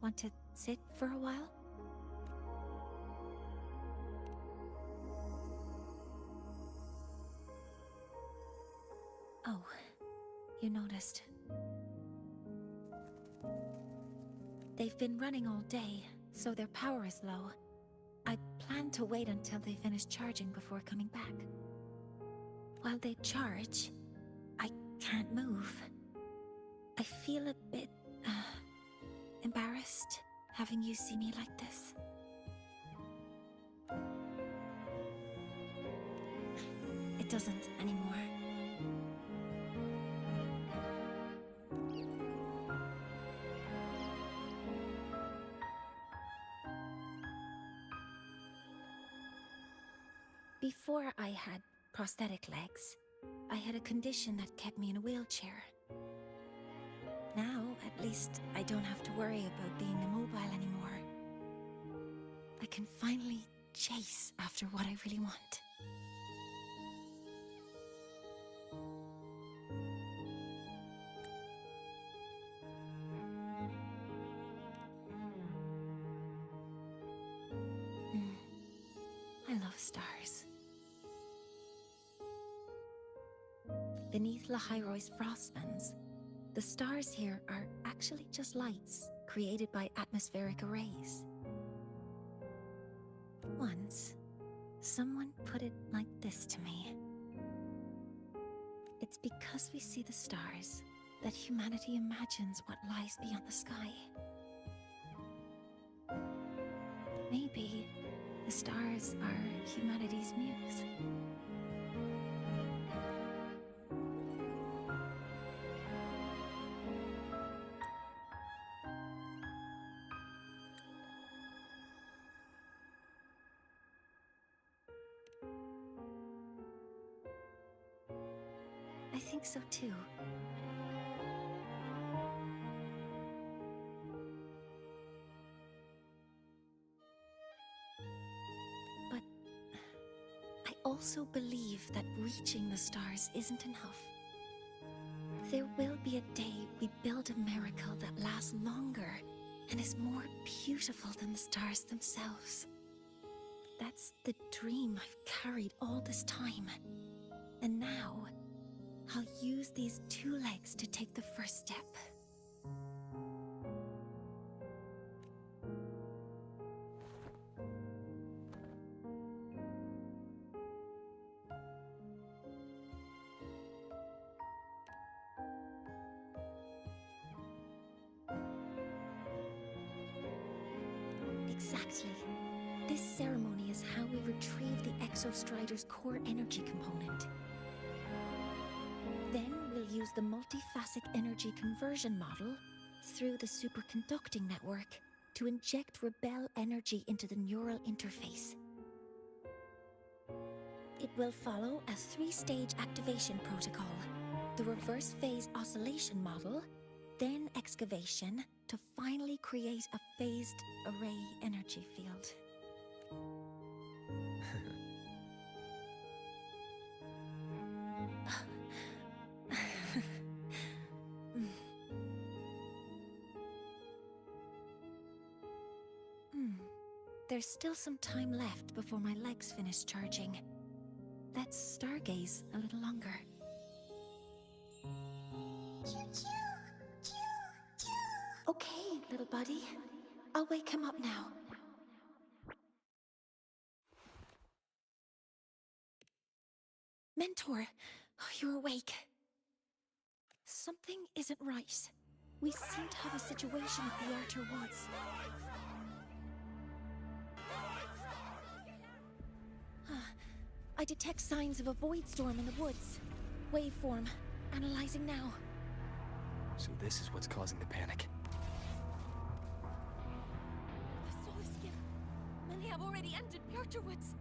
want to sit for a while? Oh, you noticed. They've been running all day, so their power is low. I plan to wait until they finish charging before coming back. While they charge, I can't move. I feel a bit embarrassed having you see me like this. It doesn't anymore. Before I had prosthetic legs, I had a condition that kept me in a wheelchair. Now, at least, I don't have to worry about being immobile anymore. I can finally chase after what I really want. I love stars. Beneath Lahairoy's frostlands, the stars here are actually just lights created by atmospheric arrays. Once, someone put it like this to me. It's because we see the stars that humanity imagines what lies beyond the sky. Maybe the stars are humanity's muse. I think so too. But I also believe that reaching the stars isn't enough. There will be a day we build a miracle that lasts longer and is more beautiful than the stars themselves. That's the dream I've carried all this time. And now, I'll use these 2 legs to take the first step. Exactly. This ceremony is how we retrieve the Exostrider's core energy component. Then we'll use the multiphasic energy conversion model through the superconducting network to inject rebel energy into the neural interface. It will follow a 3-stage activation protocol: the reverse phase oscillation model, then excavation, to finally create a phased array energy field. There's still some time left before my legs finish charging. Let's stargaze a little longer. Okay, little buddy. I'll wake him up now. Mentor, you're awake. Something isn't right. We seem to have a situation at the Outer Woods. I detect signs of a void storm in the woods. Waveform. Analyzing now. So this is what's causing the panic. The solar skin. Many have already entered the Outer Woods.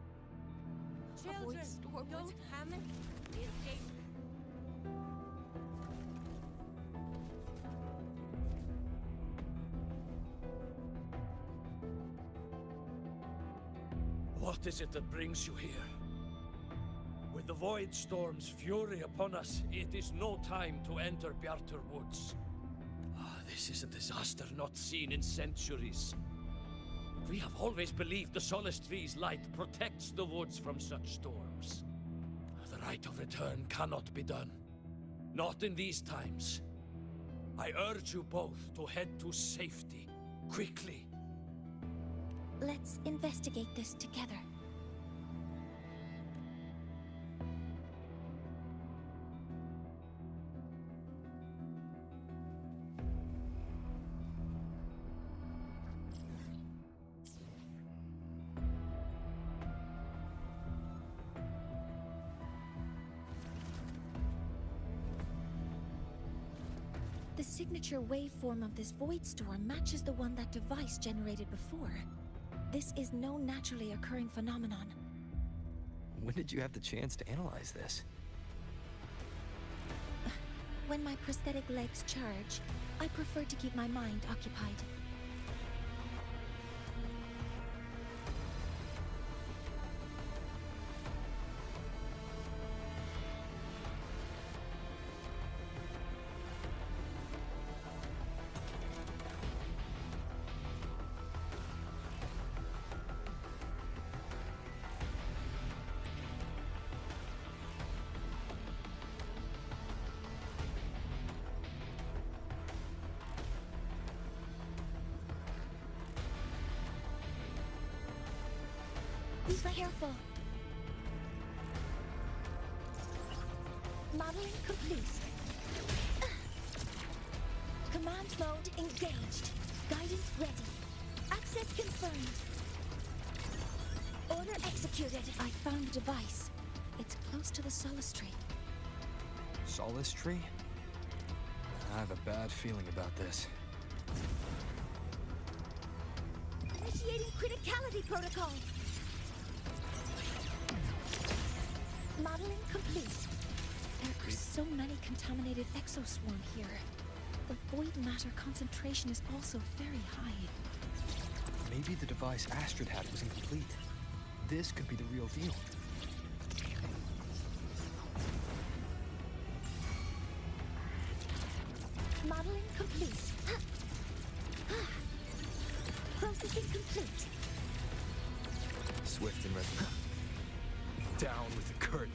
Children, don't panic. The escape. What is it that brings you here? With the Void Storm's fury upon us, it is no time to enter Bjartur Woods. This is a disaster not seen in centuries. We have always believed the Solace Tree's light protects the woods from such storms. The rite of return cannot be done. Not in these times. I urge you both to head to safety, quickly. Let's investigate this together. The signature waveform of this void storm matches the one that device generated before. This is no naturally occurring phenomenon. When did you have the chance to analyze this? When my prosthetic legs charge, I prefer to keep my mind occupied. Be careful. Modeling complete. Command mode engaged. Guidance ready. Access confirmed. Order executed. I found the device. It's close to the Solace Tree. Solace Tree? I have a bad feeling about this. Initiating criticality protocol. Modeling complete. There are so many contaminated exoswarm here. The void matter concentration is also very high. Maybe the device Astrid had was incomplete. This could be the real deal. This is complete. Swift and ready. Down with the curtain.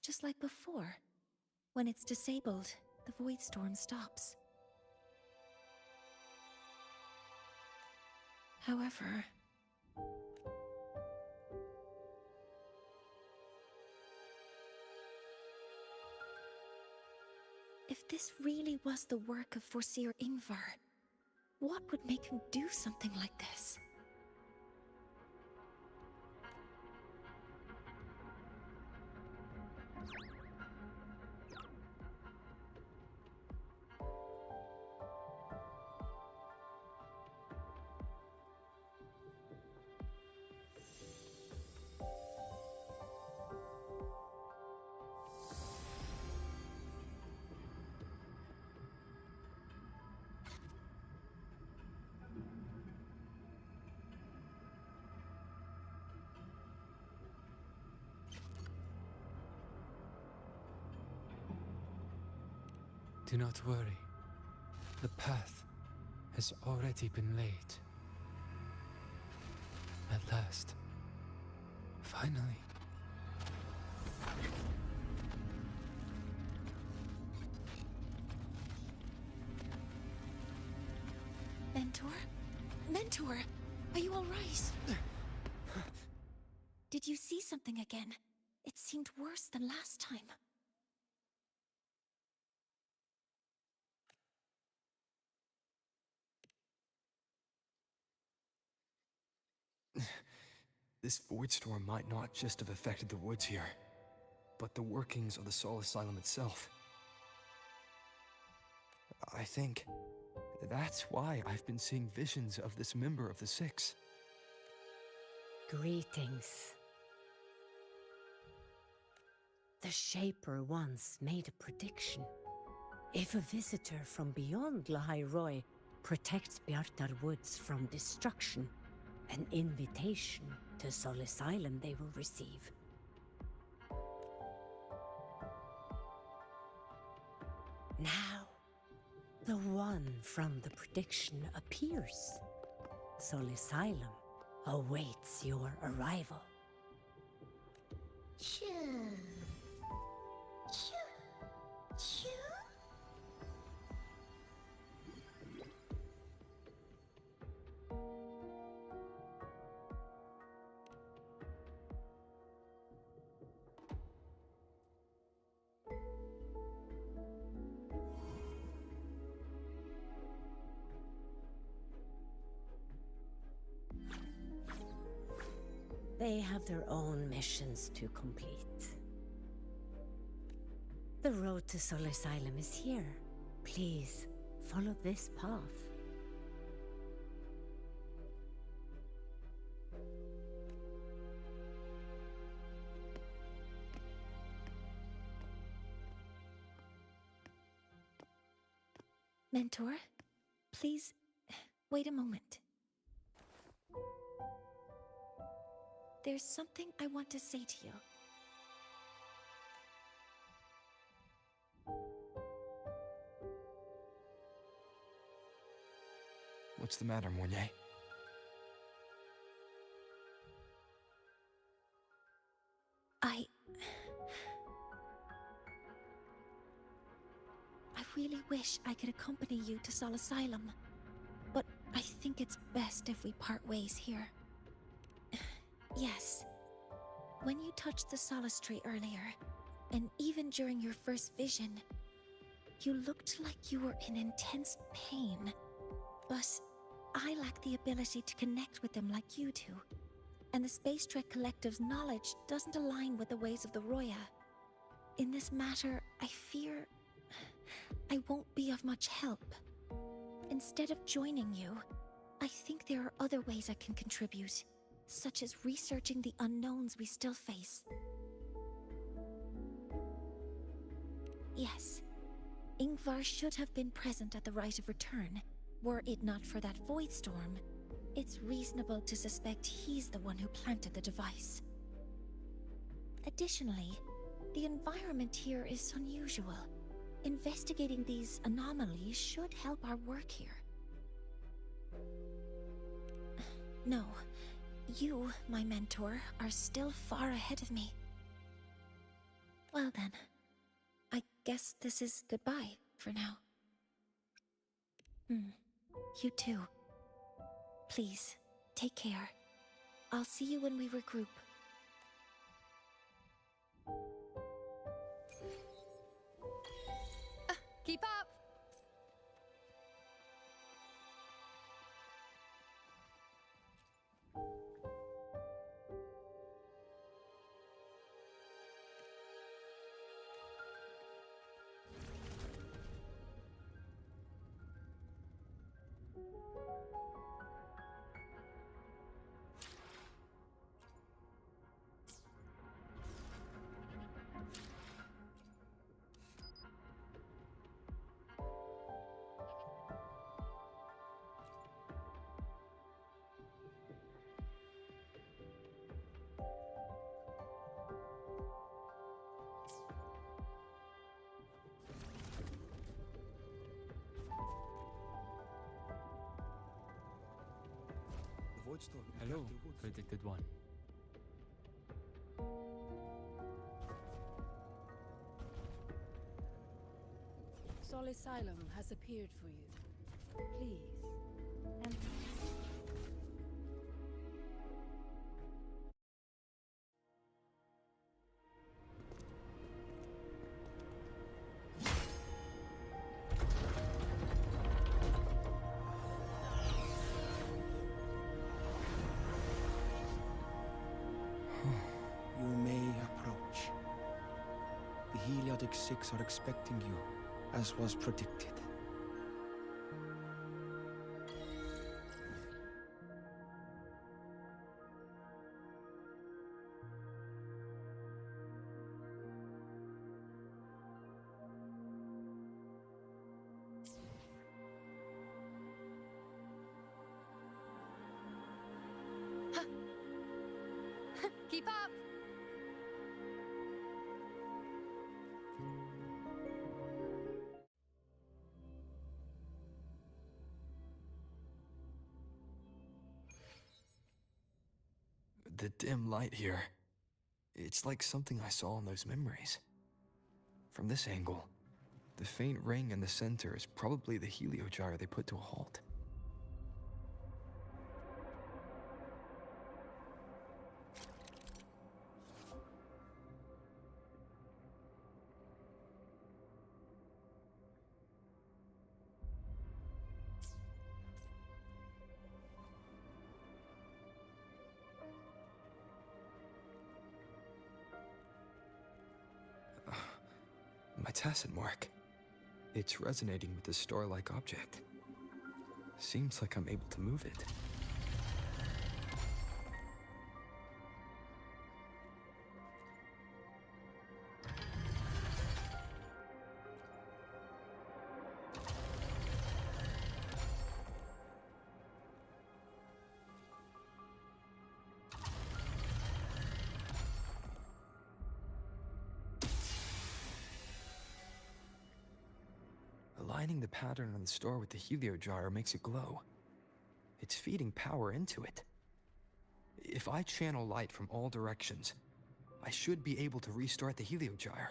Just like before. When it's disabled, the void storm stops. However... if this really was the work of Foreseer Ingvar, what would make him do something like this? Do not worry. The path has already been laid. At last. Finally. Mentor? Mentor! Are you alright? Did you see something again? It seemed worse than last time. This void storm might not just have affected the woods here, but the workings of the Soul Asylum itself. I think that's why I've been seeing visions of this member of the Six. Greetings. The Shaper once made a prediction. If a visitor from beyond Lahai Roy protects Bjartar Woods from destruction, an invitation to Soul Asylum they will receive. Now, the one from the prediction appears. Soul Asylum awaits your arrival. Choo. Choo. Choo. They have their own missions to complete. The road to Soul Asylum is here. Please, follow this path. Mentor, please, wait a moment. There's something I want to say to you. What's the matter, Mornye? I really wish I could accompany you to Soul Asylum, but I think it's best if we part ways here. Yes, when you touched the Solace Tree earlier, and even during your first vision, you looked like you were in intense pain, but I lack the ability to connect with them like you do, and the Space Trek Collective's knowledge doesn't align with the ways of the Roya. In this matter, I fear I won't be of much help. Instead of joining you, I think there are other ways I can contribute, such as researching the unknowns we still face. Yes, Ingvar should have been present at the Rite of Return. Were it not for that void storm, it's reasonable to suspect he's the one who planted the device. Additionally, the environment here is unusual. Investigating these anomalies should help our work here. No, you, my mentor, are still far ahead of me. Well then, I guess this is goodbye for now. You too. Please, take care. I'll see you when we regroup. Keep up! The void storm. Hello, predicted one. Sol Asylum has appeared for you. Please, enter. You may approach. The Heliotic Six are expecting you, as was predicted. Keep up! The dim light here. It's like something I saw in those memories. From this angle, the faint ring in the center is probably the heliogyre they put to a halt. My tacit mark. It's resonating with the star-like object. Seems like I'm able to move it. Aligning the pattern on the star with the heliogyre makes it glow. It's feeding power into it. If I channel light from all directions, I should be able to restart the heliogyre.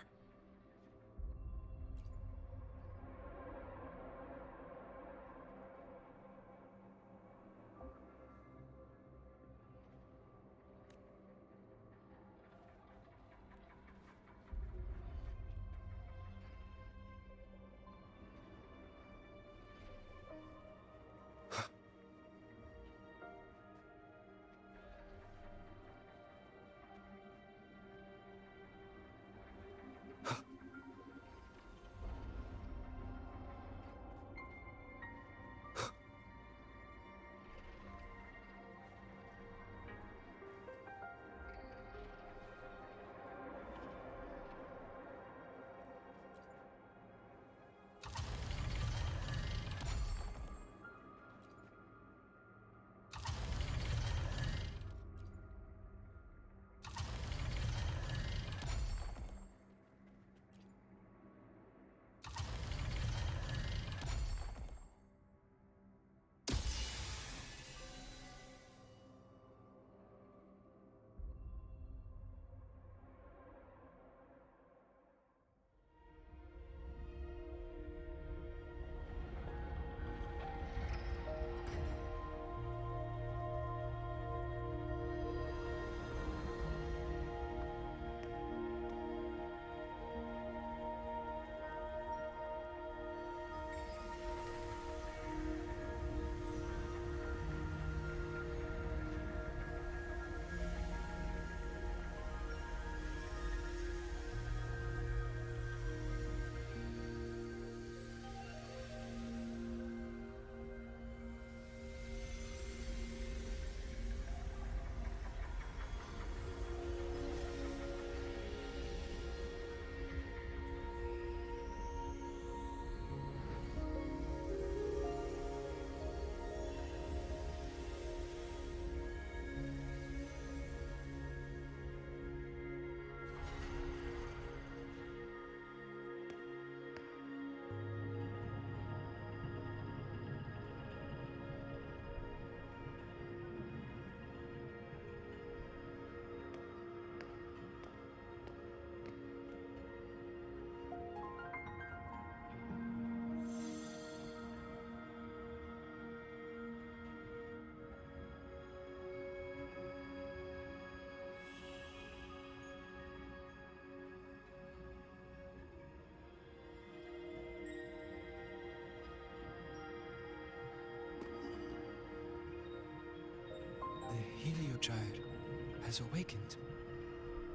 has awakened.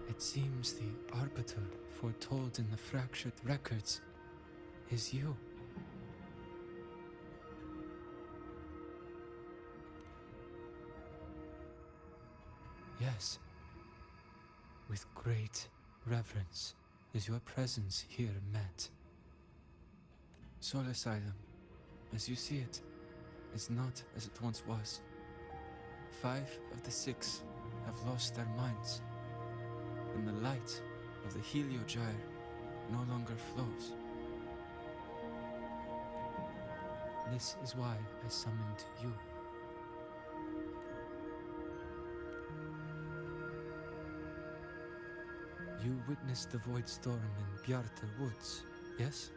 It seems the Arbiter foretold in the fractured records is you. Yes. With great reverence is your presence here met. Soul Asylum, as you see it, is not as it once was. 5 of the 6 have lost their minds, and the light of the Heliogyre no longer flows. This is why I summoned you. You witnessed the Void Storm in Bjartar Woods, yes?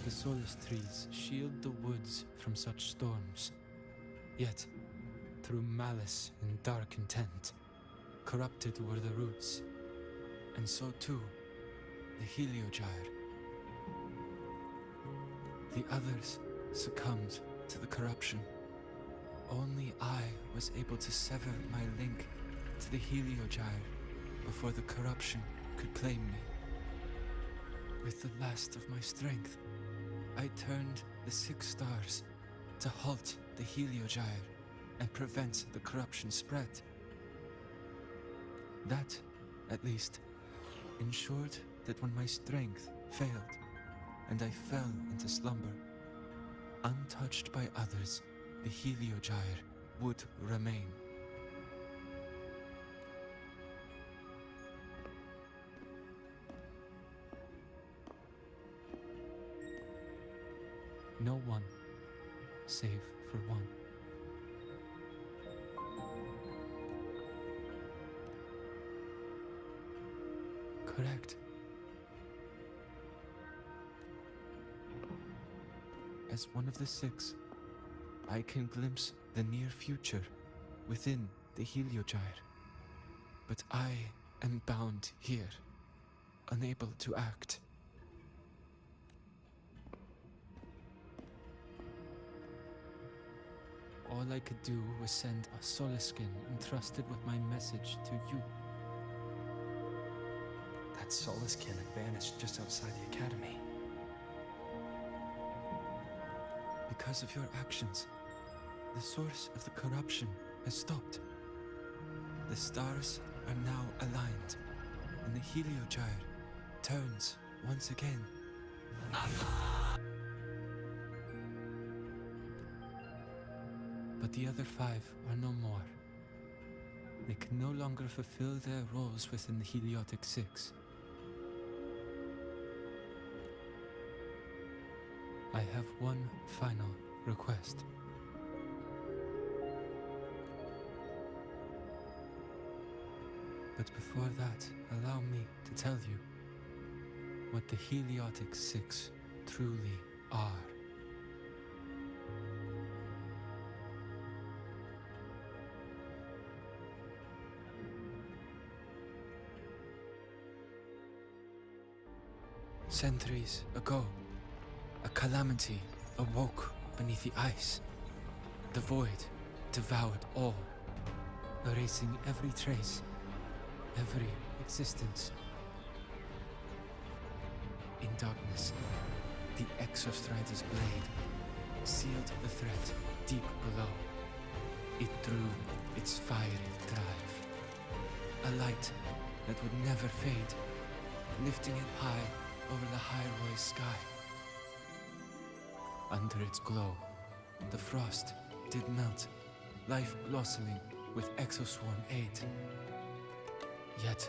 The Solace trees shield the woods from such storms. Yet, through malice and dark intent, corrupted were the roots, and so too the Heliogyre. The others succumbed to the corruption. Only I was able to sever my link to the Heliogyre before the corruption could claim me. With the last of my strength, I turned the 6 stars to halt the Heliogyre and prevent the corruption spread. That, at least, ensured that when my strength failed and I fell into slumber, untouched by others, the Heliogyre would remain. No one, save for one. Correct. As one of the 6, I can glimpse the near future within the Heliogyre. But I am bound here, unable to act. All I could do was send a Solaskin entrusted with my message to you. That Solaskin had vanished just outside the academy. Because of your actions, the source of the corruption has stopped. The stars are now aligned, and the Heliogyre turns once again. But the other 5 are no more. They can no longer fulfill their roles within the Heliotic 6. I have one final request. But before that, allow me to tell you what the Heliotic 6 truly are. Centuries ago, a calamity awoke beneath the ice. The void devoured all, erasing every trace, every existence. In darkness, the Exostrider's blade sealed the threat deep below. It drew its fiery drive, a light that would never fade, lifting it high over the Hyrule sky. Under its glow, the frost did melt, life blossoming with Exoswarm aid. Yet,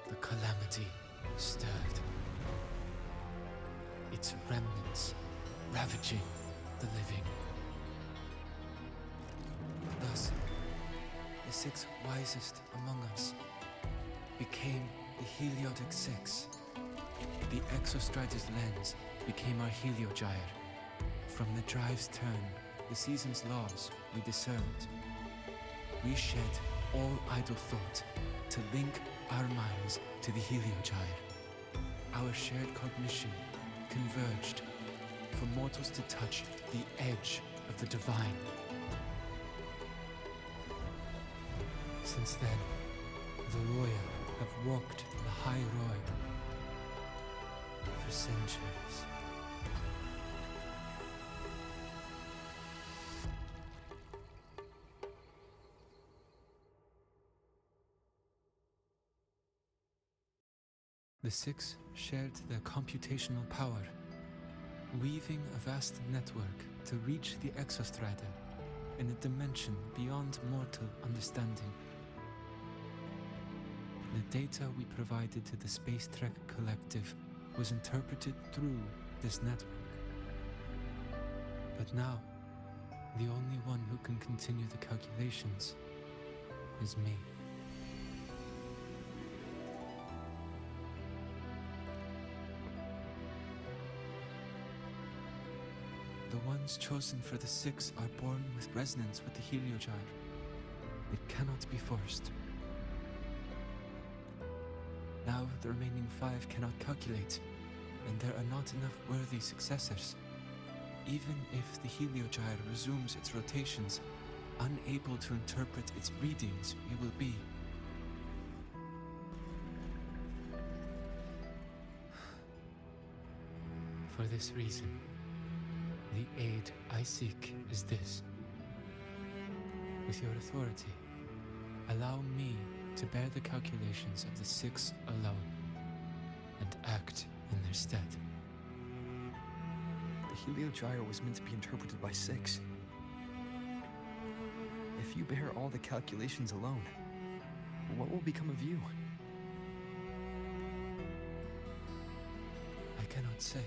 the calamity stirred. Its remnants ravaging the living. Thus, the 6 wisest among us became the Heliotic 6. The Exostrider's lens became our Heliogyre. From the drive's turn, the season's laws we discerned. We shed all idle thought to link our minds to the Heliogyre. Our shared cognition converged for mortals to touch the edge of the divine. Since then, the Roya have walked the High Roy for centuries. The Six shared their computational power, weaving a vast network to reach the Exostrata in a dimension beyond mortal understanding. The data we provided to the Space Trek Collective was interpreted through this network. But now, the only one who can continue the calculations is me. The ones chosen for the Six are born with resonance with the Heliogyre. It cannot be forced. Now the remaining 5 cannot calculate, and there are not enough worthy successors. Even if the Heliogyre resumes its rotations, unable to interpret its readings, we will be. For this reason, the aid I seek is this. With your authority, allow me to bear the calculations of the Six alone, and act in their stead. The Heliogyre was meant to be interpreted by 6. If you bear all the calculations alone, what will become of you? I cannot say.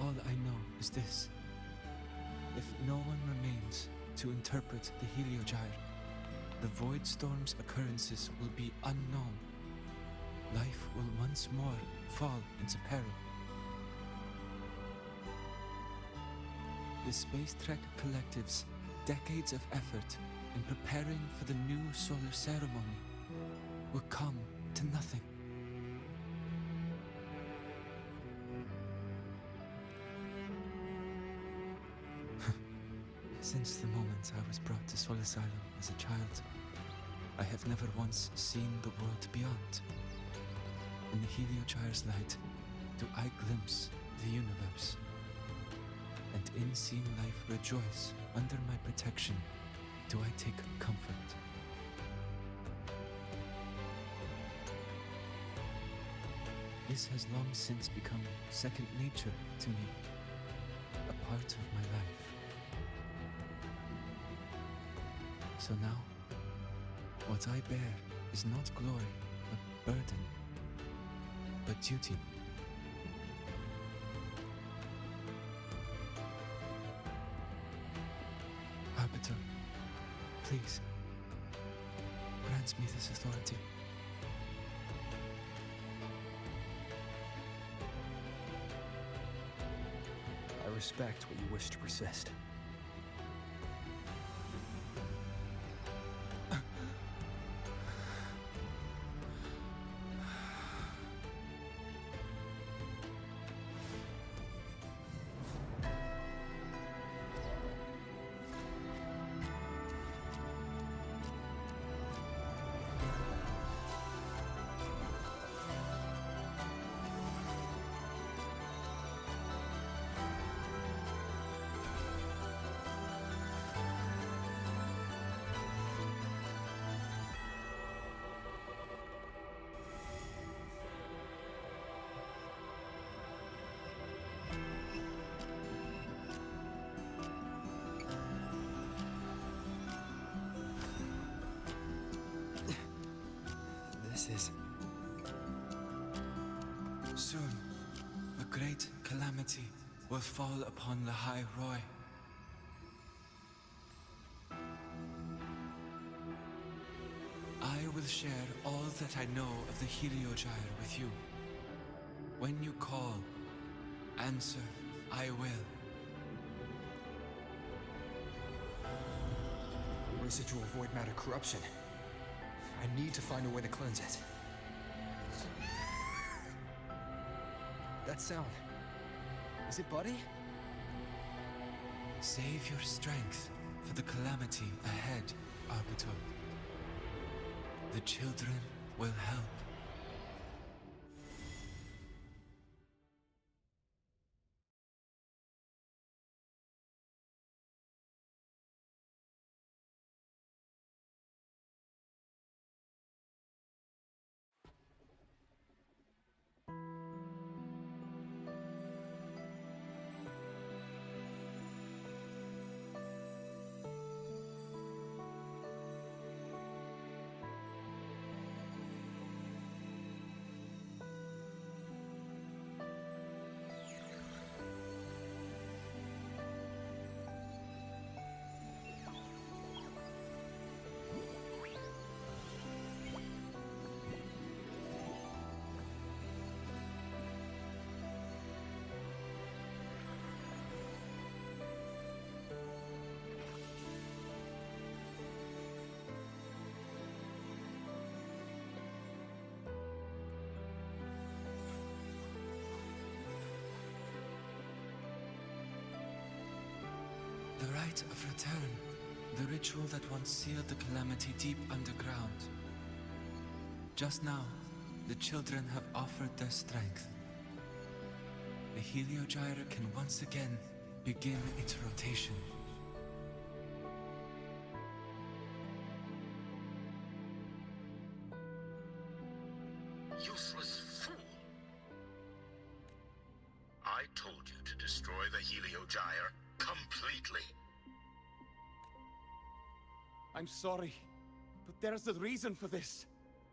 All I know is this. If no one remains to interpret the Heliogyre, the Void Storm's occurrences will be unknown. Life will once more fall into peril. The Space Trek Collective's decades of effort in preparing for the new solar ceremony will come to nothing. Since the moment I was brought to Sol Asylum as a child, I have never once seen the world beyond. In the Heliogyre's light, do I glimpse the universe. And in seeing life rejoice under my protection, do I take comfort. This has long since become second nature to me, a part of my life. So now, what I bear is not glory, but burden, but duty. Arbiter, please, grant me this authority. I respect what you wish to persist. This is... Soon, a great calamity will fall upon the High Roy. I will share all that I know of the Heliogyre with you. When you call, answer, I will. Residual void matter corruption. I need to find a way to cleanse it. That sound. Is it Buddy? Save your strength for the calamity ahead, Arbiter. The children will help. The rite of return. The ritual that once sealed the calamity deep underground. Just now, the children have offered their strength. The Heliogyre can once again begin its rotation. Useless fool! I told you to destroy the Heliogyre completely. I'm sorry, but there's a reason for this.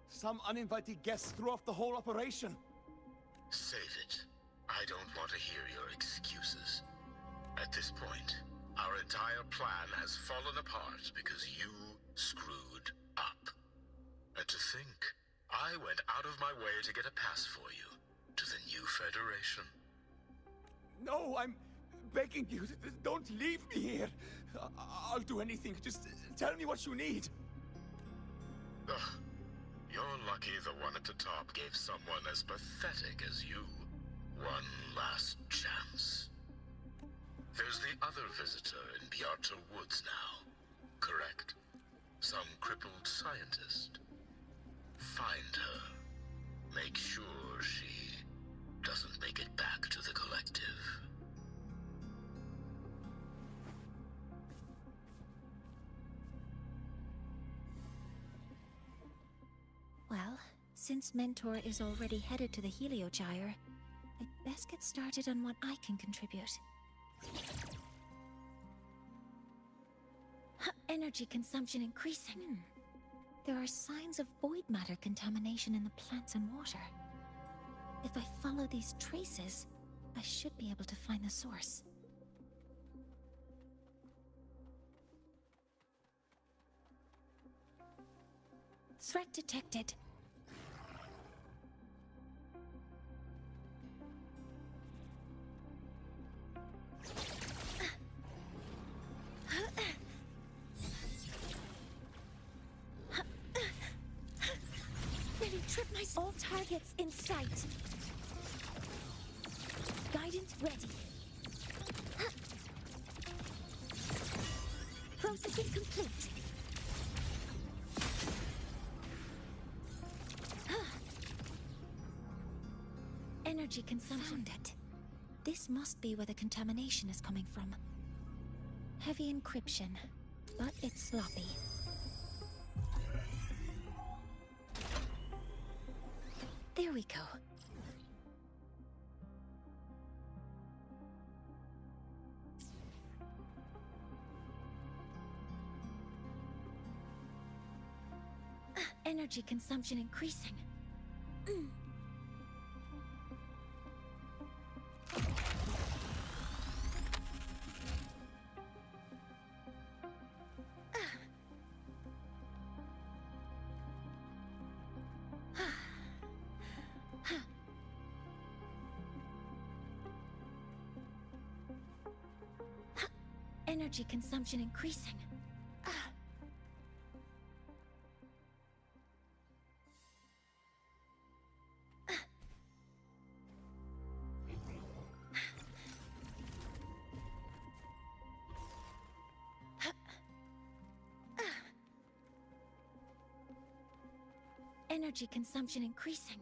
Some uninvited guests threw off the whole operation. Save it. I don't want to hear your excuses. At this point, our entire plan has fallen apart because you screwed up. And to think, I went out of my way to get a pass for you to the new Federation. No, I'm begging you, don't leave me here. I'll do anything, just tell me what you need. Ugh. You're lucky the one at the top gave someone as pathetic as you one last chance. There's the other visitor in Bjarta Woods now, correct? Some crippled scientist. Find her. Make sure she doesn't make it back to the collective. Well, since Mentor is already headed to the Heliogyre, I'd best get started on what I can contribute. Energy consumption increasing. There are signs of void matter contamination in the plants and water. If I follow these traces, I should be able to find the source. Threat detected. Ready, trip my all targets in sight. Guidance ready. Processing complete. Energy consumption. Found it. This must be where the contamination is coming from. Heavy encryption, but it's sloppy. There we go. Energy consumption increasing. Energy consumption increasing. Energy consumption increasing.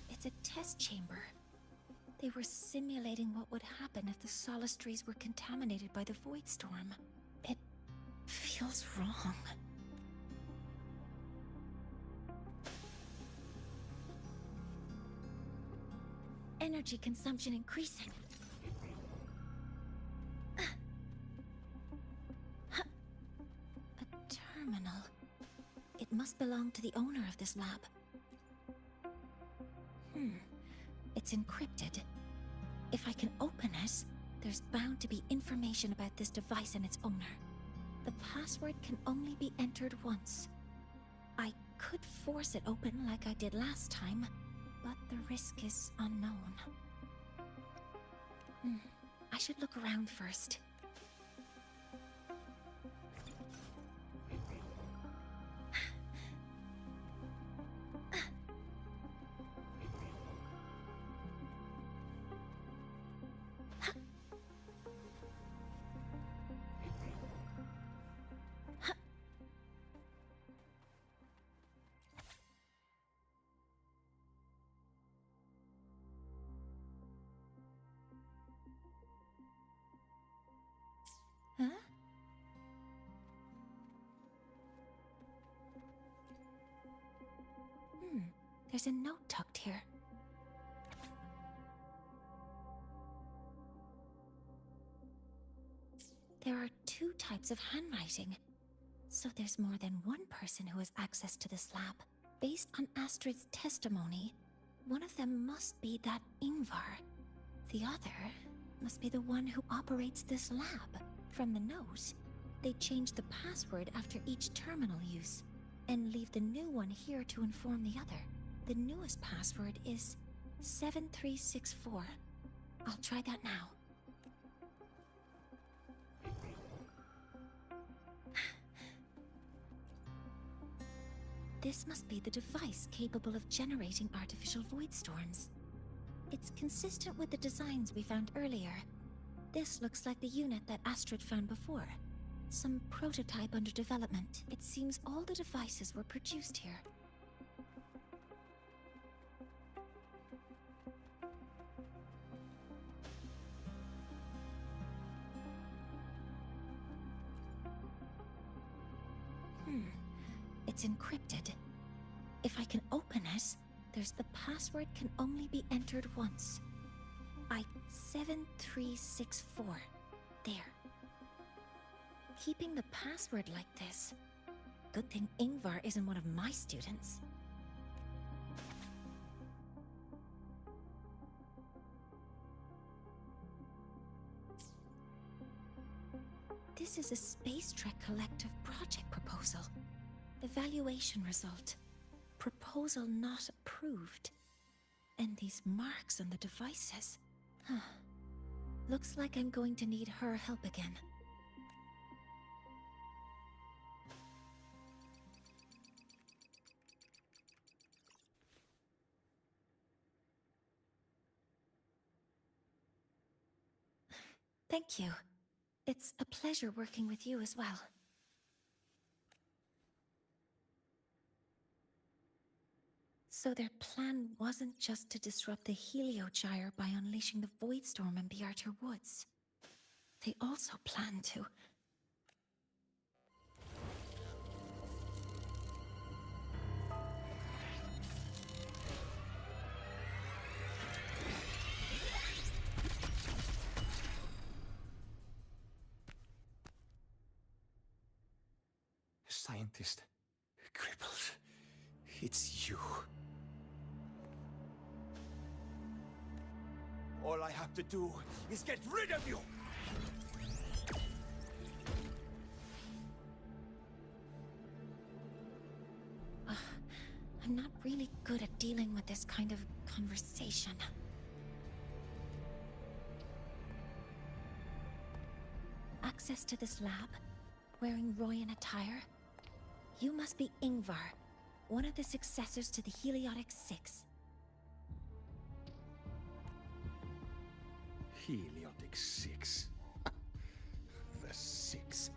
It's a test chamber. They were simulating what would happen if the solistries were contaminated by the Void Storm. It feels wrong. Energy consumption increasing. A terminal. It must belong to the owner of this lab. It's encrypted. If I can open it, there's bound to be information about this device and its owner. The password can only be entered once. I could force it open like I did last time, but the risk is unknown. I should look around first. Huh? There's a note tucked here. There are two types of handwriting, so there's more than one person who has access to this lab. Based on Astrid's testimony, one of them must be that Ingvar. The other must be the one who operates this lab. From the note, they change the password after each terminal use, and leave the new one here to inform the other. The newest password is 7364. I'll try that now. This must be the device capable of generating artificial void storms. It's consistent with the designs we found earlier. This looks like the unit that Astrid found before. Some prototype under development. It seems all the devices were produced here. It's encrypted. If I can open it, there's the password can only be entered once. 7364. There. Keeping the password like this. Good thing Ingvar isn't one of my students. This is a Space Trek Collective project proposal. Evaluation result. Proposal not approved. And these marks on the devices. Looks like I'm going to need her help again. Thank you. It's a pleasure working with you as well. So their plan wasn't just to disrupt the Heliogyre by unleashing the Void Storm in Bjartur Woods. They also planned to... Scientist. Crippled. It's you. All I have to do is get rid of you! I'm not really good at dealing with this kind of conversation. Access to this lab? Wearing Royan attire? You must be Ingvar, one of the successors to the Heliotic Six. Heliotic Six. The Six.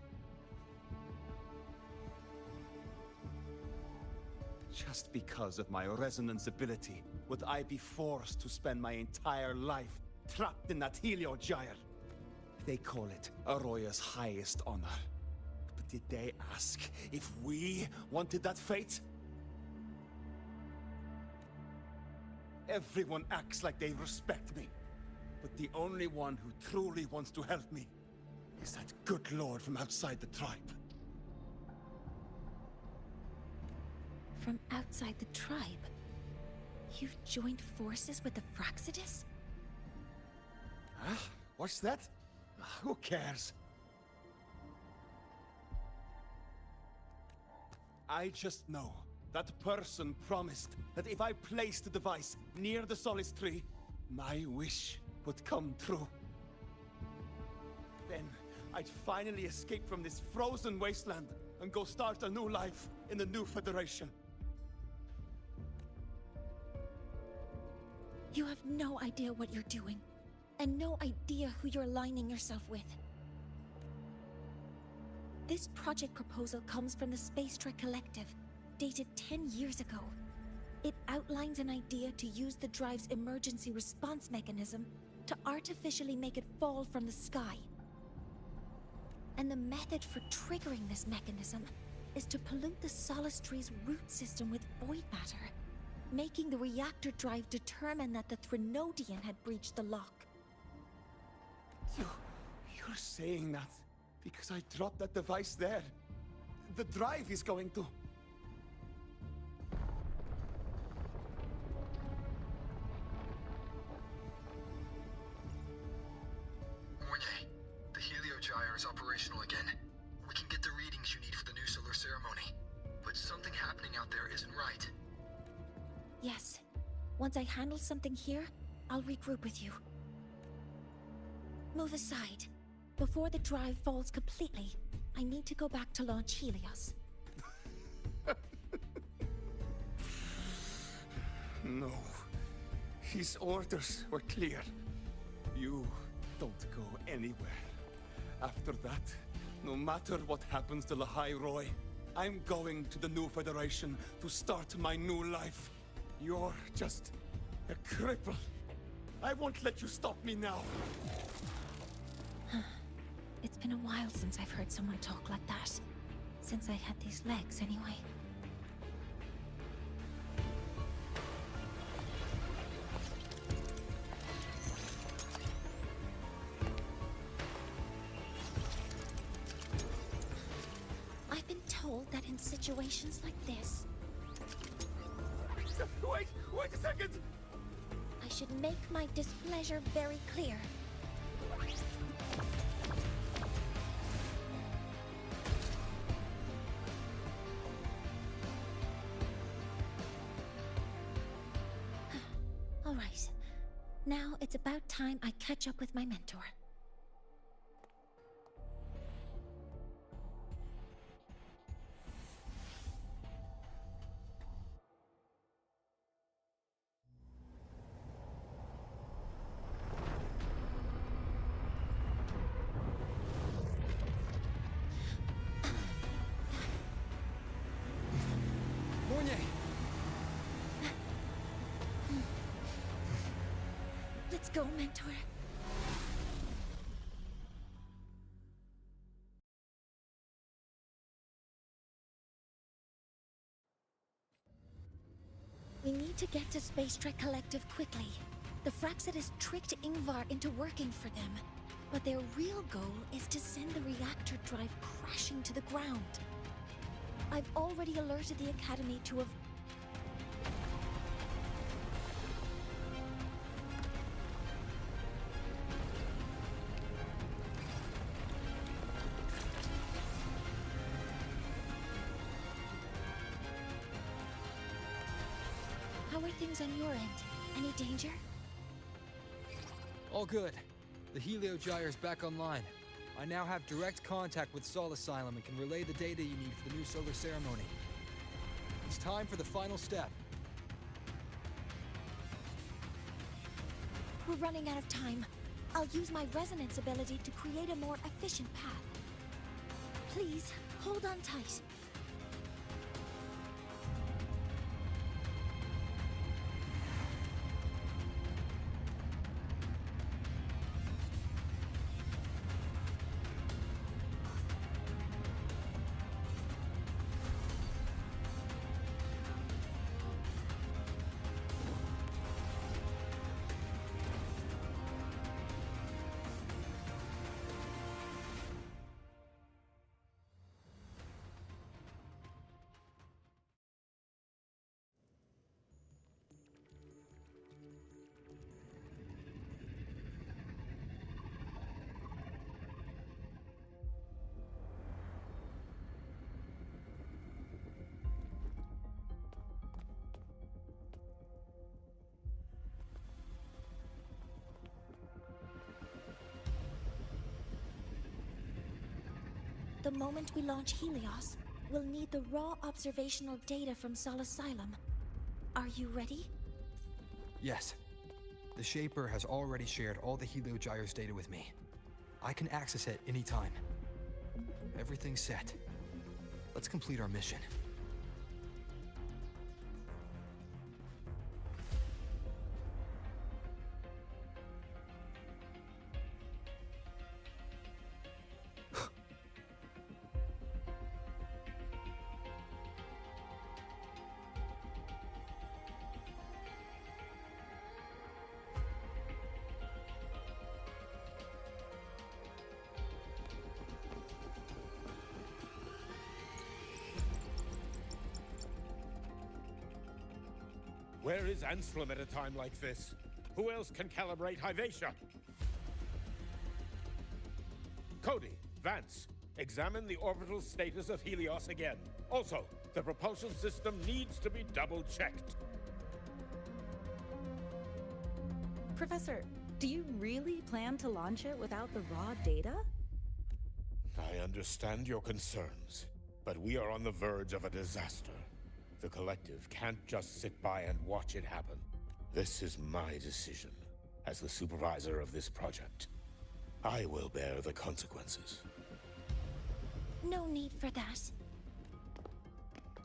Just because of my resonance ability, would I be forced to spend my entire life trapped in that Heliogyre? They call it Aroya's highest honor. But did they ask if we wanted that fate? Everyone acts like they respect me. But the only one who truly wants to help me is that good lord from outside the tribe. From outside the tribe? You've joined forces with the Fraxidus? Huh? What's that? Who cares? I just know that person promised that if I placed the device near the Solace Tree, my wish would come true. Then I'd finally escape from this frozen wasteland and go start a new life in the new Federation. You have no idea what you're doing, and no idea who you're aligning yourself with. This project proposal comes from the Space Trek Collective, dated 10 years ago. It outlines an idea to use the drive's emergency response mechanism to artificially make it fall from the sky. And the method for triggering this mechanism is to pollute the Solace Tree's root system with void matter, making the reactor drive determine that the Threnodian had breached the lock. You're saying that because I dropped that device there. The drive is going to... Mornye, the Heliogyre is operational again. We can get the readings you need for the new solar ceremony. But something happening out there isn't right. Yes. Once I handle something here, I'll regroup with you. Move aside. Before the drive falls completely, I need to go back to launch Helios. No. His orders were clear. You don't go anywhere. After that, no matter what happens to Lahai Roy, I'm going to the new Federation to start my new life. You're just a cripple. I won't let you stop me now. It's been a while since I've heard someone talk like that. Since I had these legs, anyway. I've been told that in situations like this... Wait a second! I should make my displeasure very clear. All right. Now it's about time I catch up with my mentor. Mornye! Let's go, mentor. We need to get to Space Trek Collective quickly. The Fraxidus tricked Ingvar into working for them. But their real goal is to send the reactor drive crashing to the ground. I've already alerted the Academy to a... How are things on your end? Any danger? All good. The Helio Gyre is back online. I now have direct contact with Sol Asylum and can relay the data you need for the new solar ceremony. It's time for the final step. We're running out of time. I'll use my resonance ability to create a more efficient path. Please, hold on tight. The moment we launch Helios, we'll need the raw observational data from Sol Asylum. Are you ready? Yes. The Shaper has already shared all the Helio Gyre's data with me. I can access it anytime. Everything's set. Let's complete our mission. Where is Anselm at a time like this? Who else can calibrate Hyvatia? Cody, Vance, examine the orbital status of Helios again. Also, the propulsion system needs to be double-checked. Professor, do you really plan to launch it without the raw data? I understand your concerns, but we are on the verge of a disaster. The Collective can't just sit by and watch it happen. This is my decision, as the supervisor of this project. I will bear the consequences. No need for that.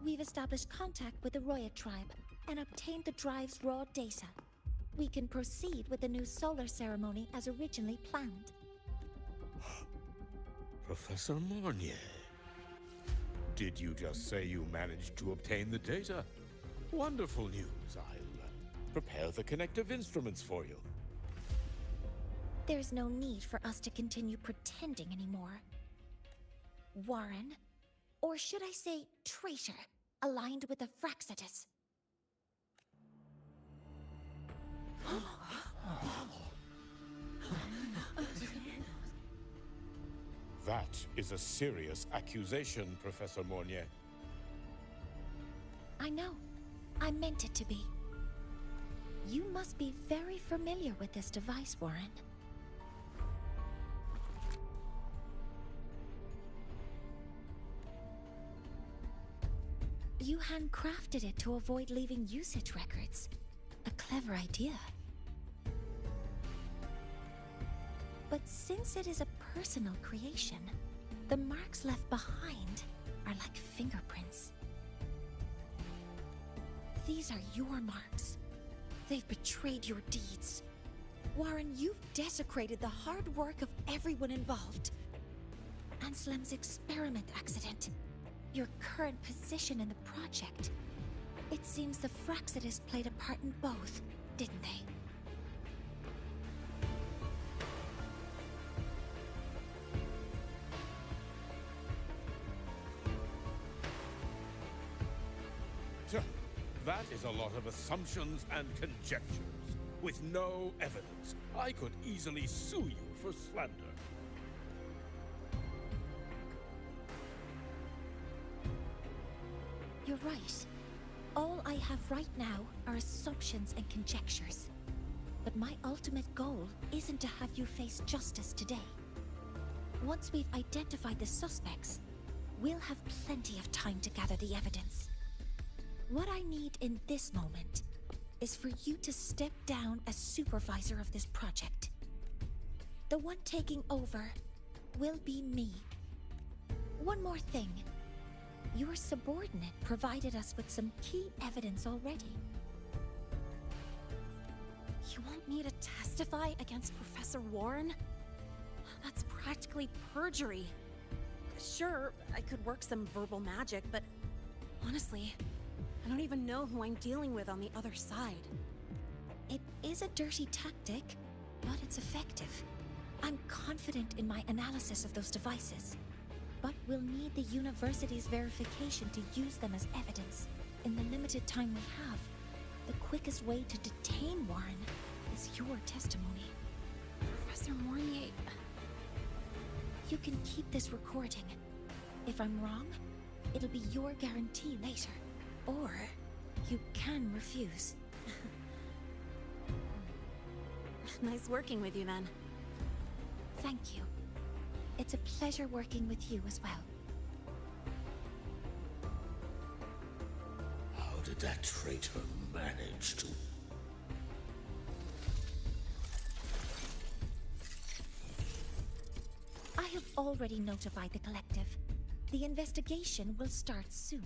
We've established contact with the Roya tribe and obtained the drive's raw data. We can proceed with the new solar ceremony as originally planned. Professor Mornye, did you just say you managed to obtain the data? Wonderful news. I'll prepare the connective instruments for you. There's no need for us to continue pretending anymore. Warren, or should I say traitor, aligned with the Fraxitus. That is a serious accusation, Professor Mornye. I know. I meant it to be. You must be very familiar with this device, Warren. You handcrafted it to avoid leaving usage records. A clever idea. But since it is a personal creation, the marks left behind are like fingerprints. These are your marks. They've betrayed your deeds. Warren, you've desecrated the hard work of everyone involved. Anselm's experiment accident, your current position in the project. It seems the Fraxitus played a part in both, didn't they? That is a lot of assumptions and conjectures, with no evidence. I could easily sue you for slander. You're right. All I have right now are assumptions and conjectures. But my ultimate goal isn't to have you face justice today. Once we've identified the suspects, we'll have plenty of time to gather the evidence. What I need in this moment is for you to step down as supervisor of this project. The one taking over will be me. One more thing. Your subordinate provided us with some key evidence already. You want me to testify against Professor Warren? That's practically perjury. Sure, I could work some verbal magic, but honestly, I don't even know who I'm dealing with on the other side. It is a dirty tactic, but it's effective. I'm confident in my analysis of those devices, but we'll need the university's verification to use them as evidence. In the limited time we have, the quickest way to detain Warren is your testimony. Professor Mornye... You can keep this recording. If I'm wrong, it'll be your guarantee later. Or you can refuse. Nice working with you, then. Thank you. It's a pleasure working with you as well. How did that traitor manage to... I have already notified the collective. The investigation will start soon.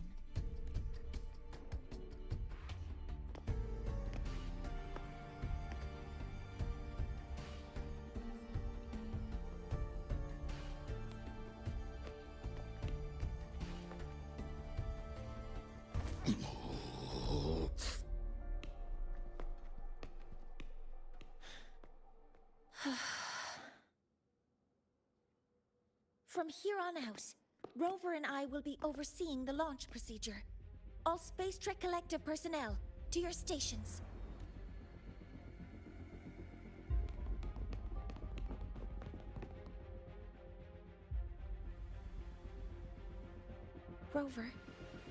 From here on out, Rover and I will be overseeing the launch procedure. All Space Trek Collective personnel, to your stations. Rover,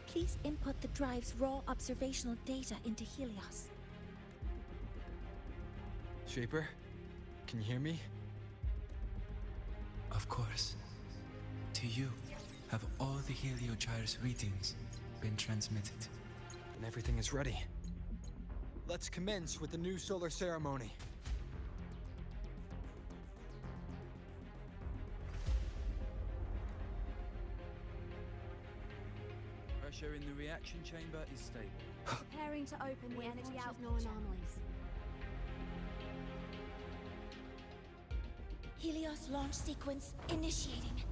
please input the drive's raw observational data into Helios. Shaper, can you hear me? Of course. To you, have all the Heliogyre's readings been transmitted? And everything is ready. Let's commence with the new solar ceremony. Pressure in the reaction chamber is stable. Preparing to open the energy output. No anomalies. Helios launch sequence initiating.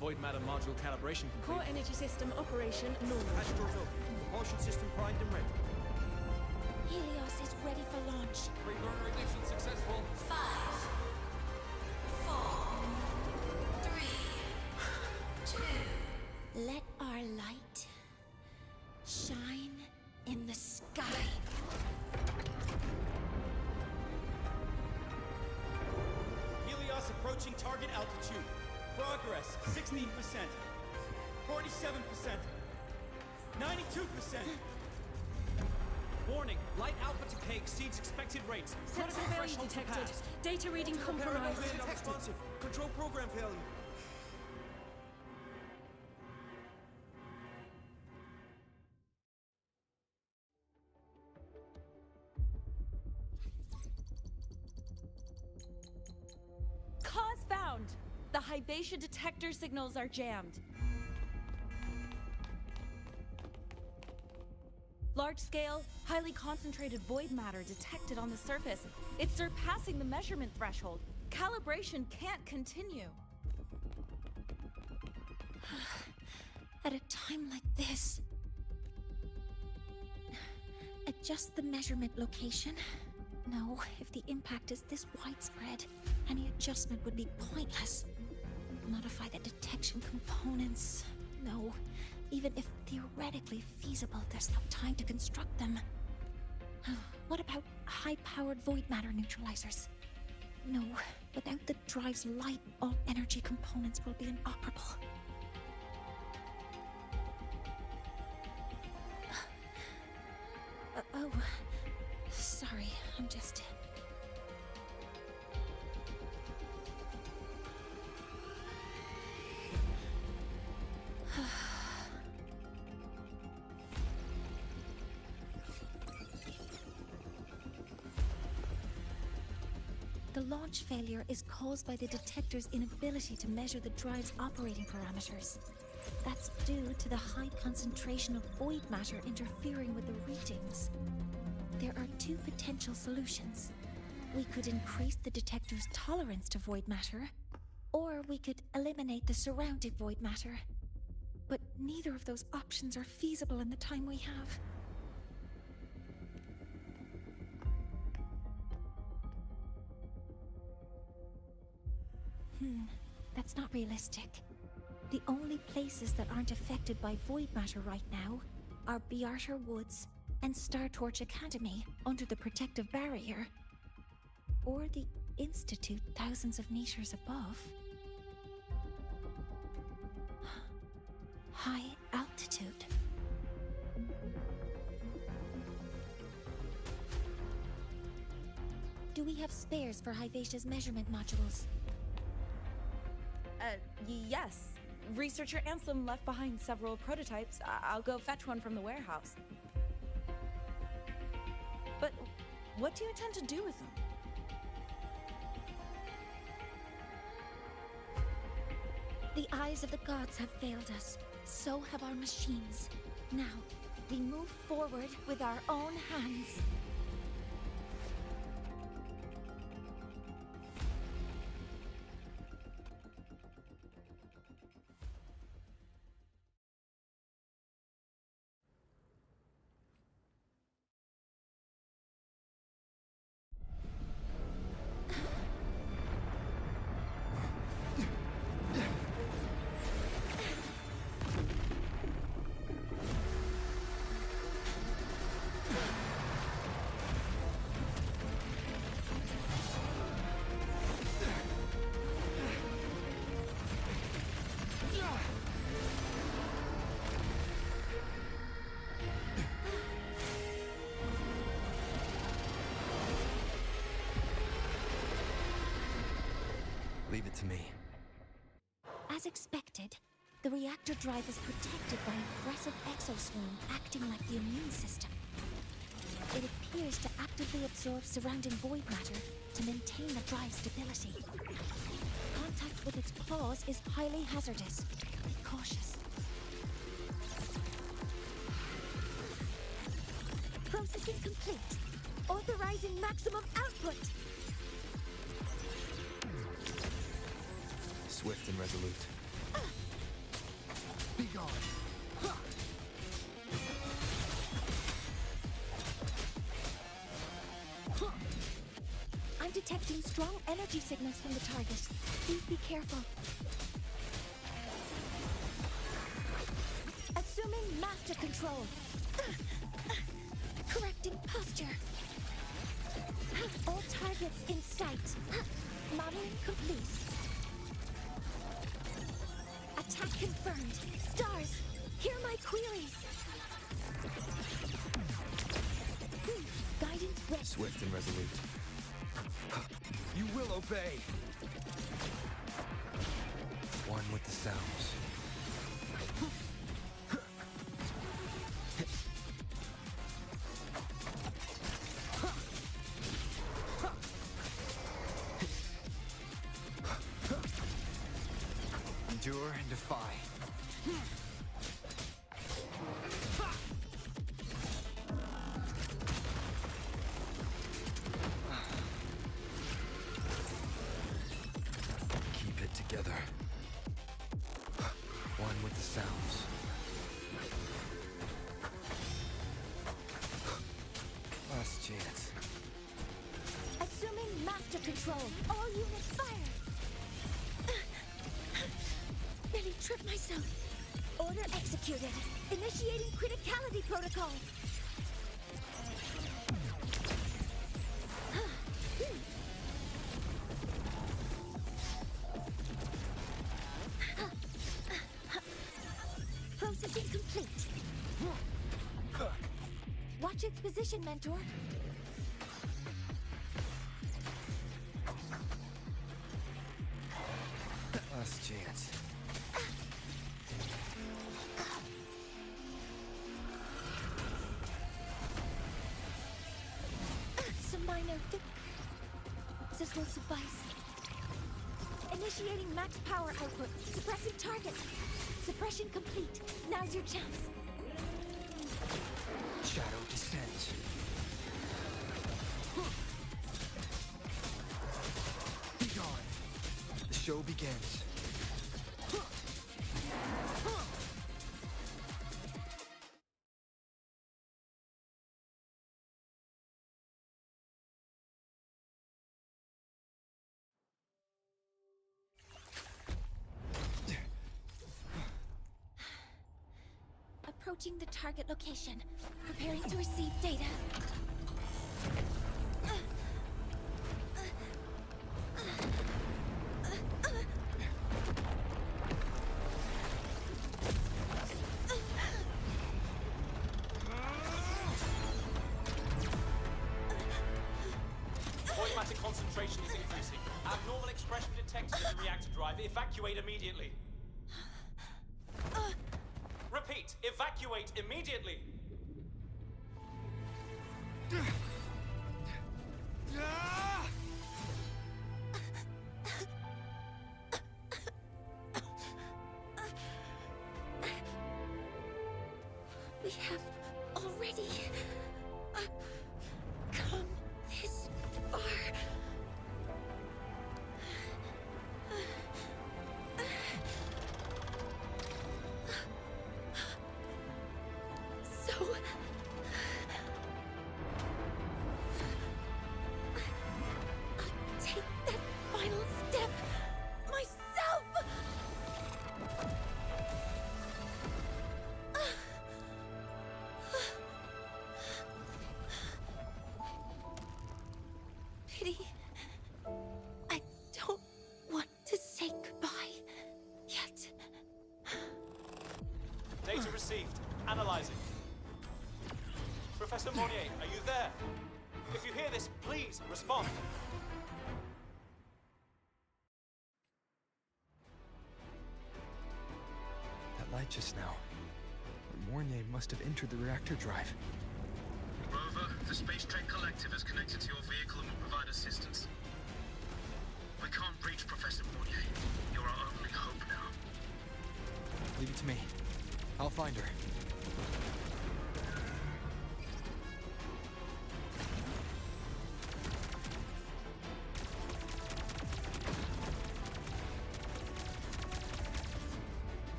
Void matter module calibration complete. Core energy system operation normal. Astros up. Propulsion system primed and ready. Helios is ready for launch. Pre-burner ignition successful. 5, 4, 3, 2. Let our light shine in the sky. Helios approaching target altitude. Progress 16%. 47%. 92%. Warning, light alpha decay exceeds expected rates. Sensor failure detected. Data reading compromised. Unresponsive. Control program failure. Cause found! The hibation detector signals are jammed. Large-scale, highly concentrated void matter detected on the surface. It's surpassing the measurement threshold. Calibration can't continue. At a time like this... Adjust the measurement location. No, if the impact is this widespread, any adjustment would be pointless. Modify the detection components. No, even if theoretically feasible, there's no time to construct them. What about high-powered void matter neutralizers? No, without the drive's light, all energy components will be inoperable. I'm just... The launch failure is caused by the detector's inability to measure the drive's operating parameters. That's due to the high concentration of void matter interfering with the readings. There are two potential solutions. We could increase the detector's tolerance to void matter, or we could eliminate the surrounding void matter. But neither of those options are feasible in the time we have. That's not realistic. The only places that aren't affected by void matter right now are Bearter Woods and Star Torch Academy under the protective barrier, or the Institute thousands of meters above. High altitude. Do we have spares for Hyvatia's measurement modules? Yes. Researcher Ansem left behind several prototypes. I'll go fetch one from the warehouse. But what do you intend to do with them? The eyes of the gods have failed us. So have our machines. Now, we move forward with our own hands. Leave it to me. As expected, the reactor drive is protected by an aggressive exoswarm acting like the immune system. It appears to actively absorb surrounding void matter to maintain the drive's stability. Contact with its claws is highly hazardous. Be cautious. Processing complete. Authorizing maximum output. Swift and resolute. Be gone. I'm detecting strong energy signals from the target. Please be careful. Assuming master control. Correcting posture. All targets in sight. Modeling complete. Attack confirmed. Stars, hear my queries. Guidance ready. Swift and resolute. You will obey. One with the sounds. Endure and defy. Keep it together. One with the sounds. Last chance. Assuming master control. All units fire. Nearly tripped myself. Order executed. Initiating criticality protocol. Processing complete. Watch its position, Mentor. This will suffice. Initiating max power output. Suppressing target. Suppression complete. Now's your chance. Shadow descends. Be gone. The show begins. Approaching the target location. Preparing to receive data. Void matter concentration is increasing. Abnormal expression detected in the reactor drive. Evacuate immediately. Repeat, evacuate immediately. We have already come this far. So I'll take that final step myself. Pity. I don't want to say goodbye yet. Data received. Analyzing. Professor Mornye, are you there? If you hear this, please respond. That light just now. Mornye must have entered the reactor drive. Rover, the Space Trek Collective is connected to your vehicle and will provide assistance. We can't reach Professor Mornye. You're our only hope now. Leave it to me. I'll find her.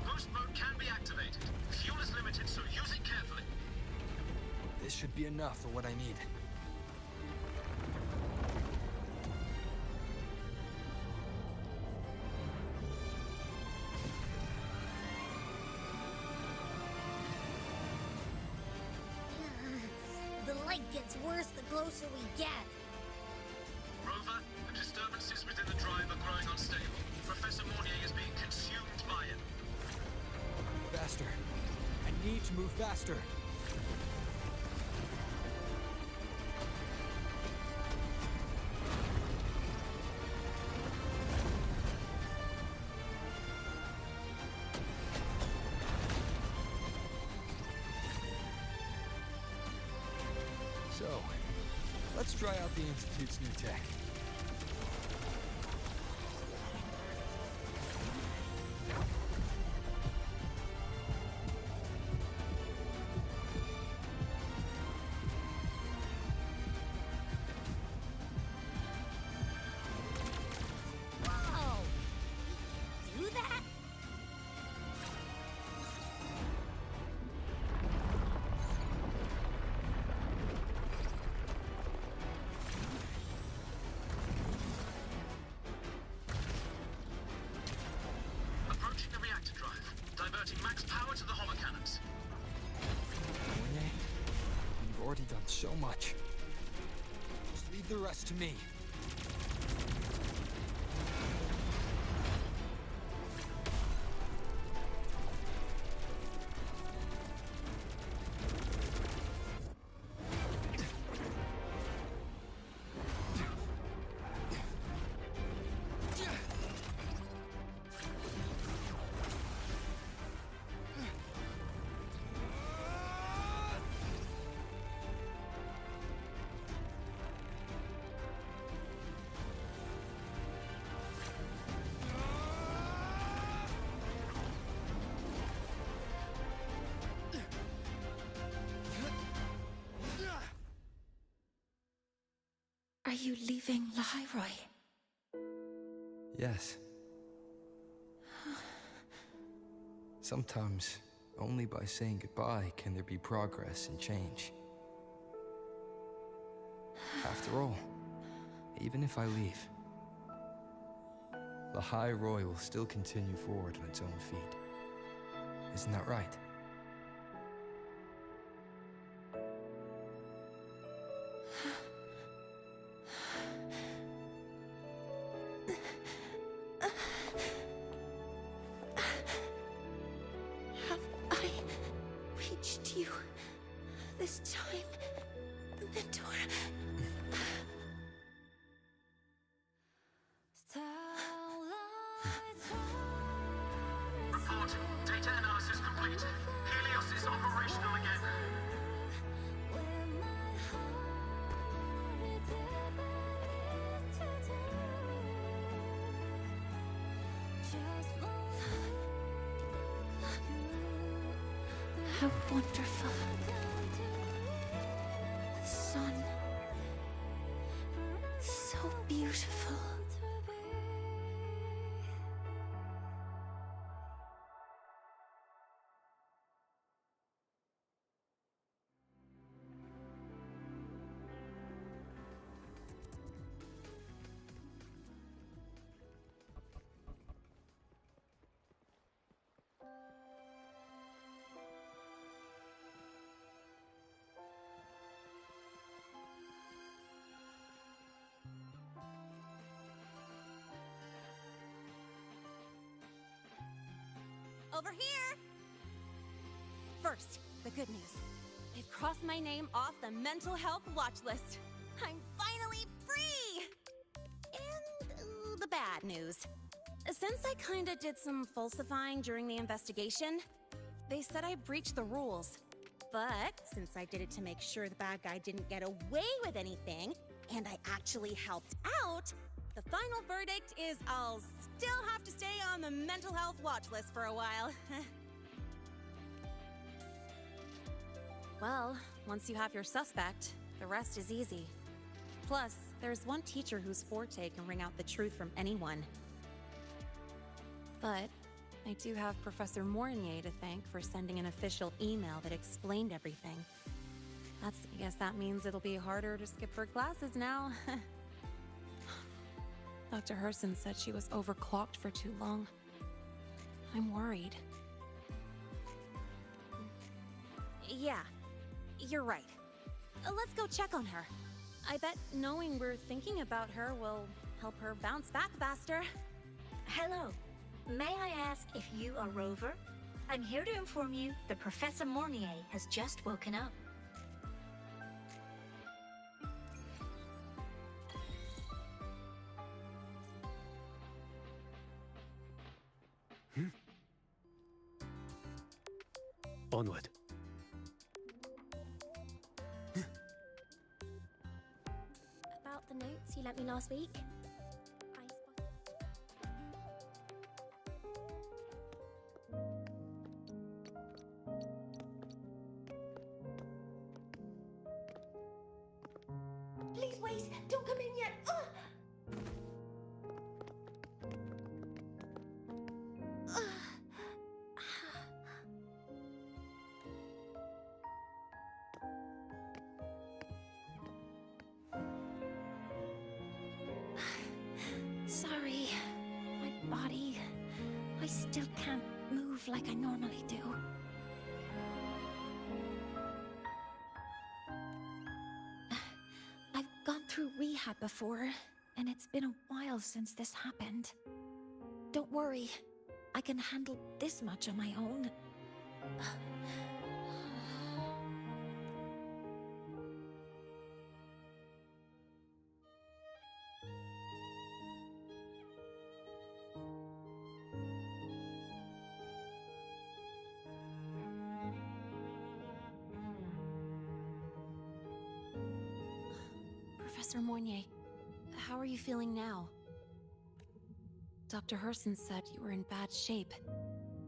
Boost mode can be activated. Fuel is limited, so use it carefully. This should be enough for what I need. The light gets worse the closer we get. Rover, the disturbances within the drive are growing unstable. Professor Mornye is being consumed by it. Faster. I need to move faster. So, let's try out the Institute's new tech. Whoa! Do that? Approaching the reactor drive. Diverting max power to the holocannons. Mornye, you've already done so much. Just leave Leave the rest to me. Are you leaving Lahairoi? Yes. Sometimes, only by saying goodbye can there be progress and change. After all, even if I leave, Lahairoi will still continue forward on its own feet. Isn't that right? You this time, Mentor. Report. Data analysis complete. Helios is operational again. How wonderful. The sun. So beautiful. Over here! First, the good news. They've crossed my name off the mental health watch list. I'm finally free! And the bad news. Since I kinda did some falsifying during the investigation, they said I breached the rules. But since I did it to make sure the bad guy didn't get away with anything, and I actually helped out, the final verdict is I'll still have to stay on the mental health watch list for a while. Well, once you have your suspect, the rest is easy. Plus, there's one teacher whose forte can wring out the truth from anyone. But I do have Professor Mornye to thank for sending an official email that explained everything. I guess that means it'll be harder to skip her classes now. Dr. Herson said she was overclocked for too long. I'm worried. Yeah, you're right. Let's go check on her. I bet knowing we're thinking about her will help her bounce back faster. Hello. May I ask if you are Rover? I'm here to inform you that Professor Mornye has just woken up. Onward. About the notes you lent me last week. Please wait! Don't come in yet! Sorry. My body... I still can't move like I normally do. I've gone through rehab rehab before, and it's been a while since this happened. Don't worry, I can handle this much on my own. Professor Mornye, how are you feeling now? Dr. Herson said you were in bad shape.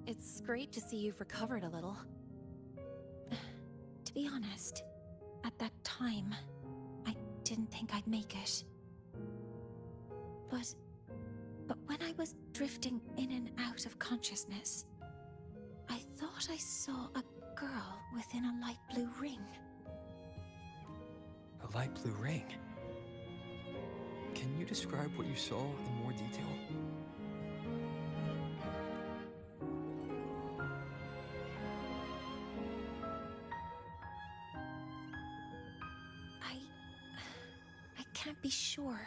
It's great to see you've recovered a little. To be honest, at that time, I didn't think I'd make it. But when I was drifting in and out of consciousness, I thought I saw a girl within a light blue ring. A light blue ring? Can you describe what you saw in more detail? I can't be sure,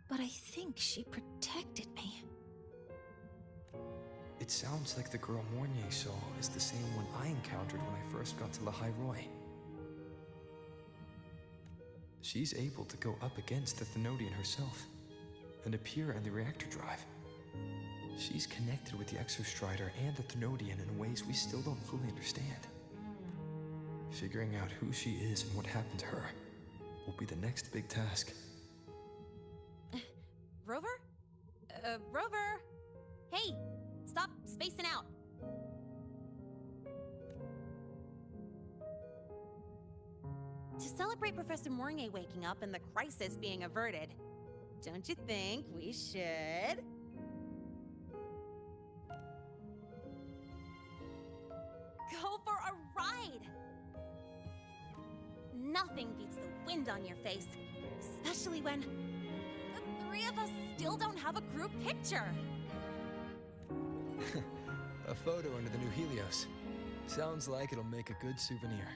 but I think she protected me. It sounds like the girl Mornye saw is the same one I encountered when I first got to Lahai-Roi. She's able to go up against the Thenodian herself and appear in the reactor drive. She's connected with the Exostrider and the Thenodian in ways we still don't fully understand. Figuring out who she is and what happened to her will be the next big task. Rover? Rover! Hey! Stop spacing out! To celebrate Professor Mornye waking up and the crisis being averted, don't you think we should? Go for a ride! Nothing beats the wind on your face, especially when the three of us still don't have a group picture. A photo under the new Helios. Sounds like it'll make a good souvenir.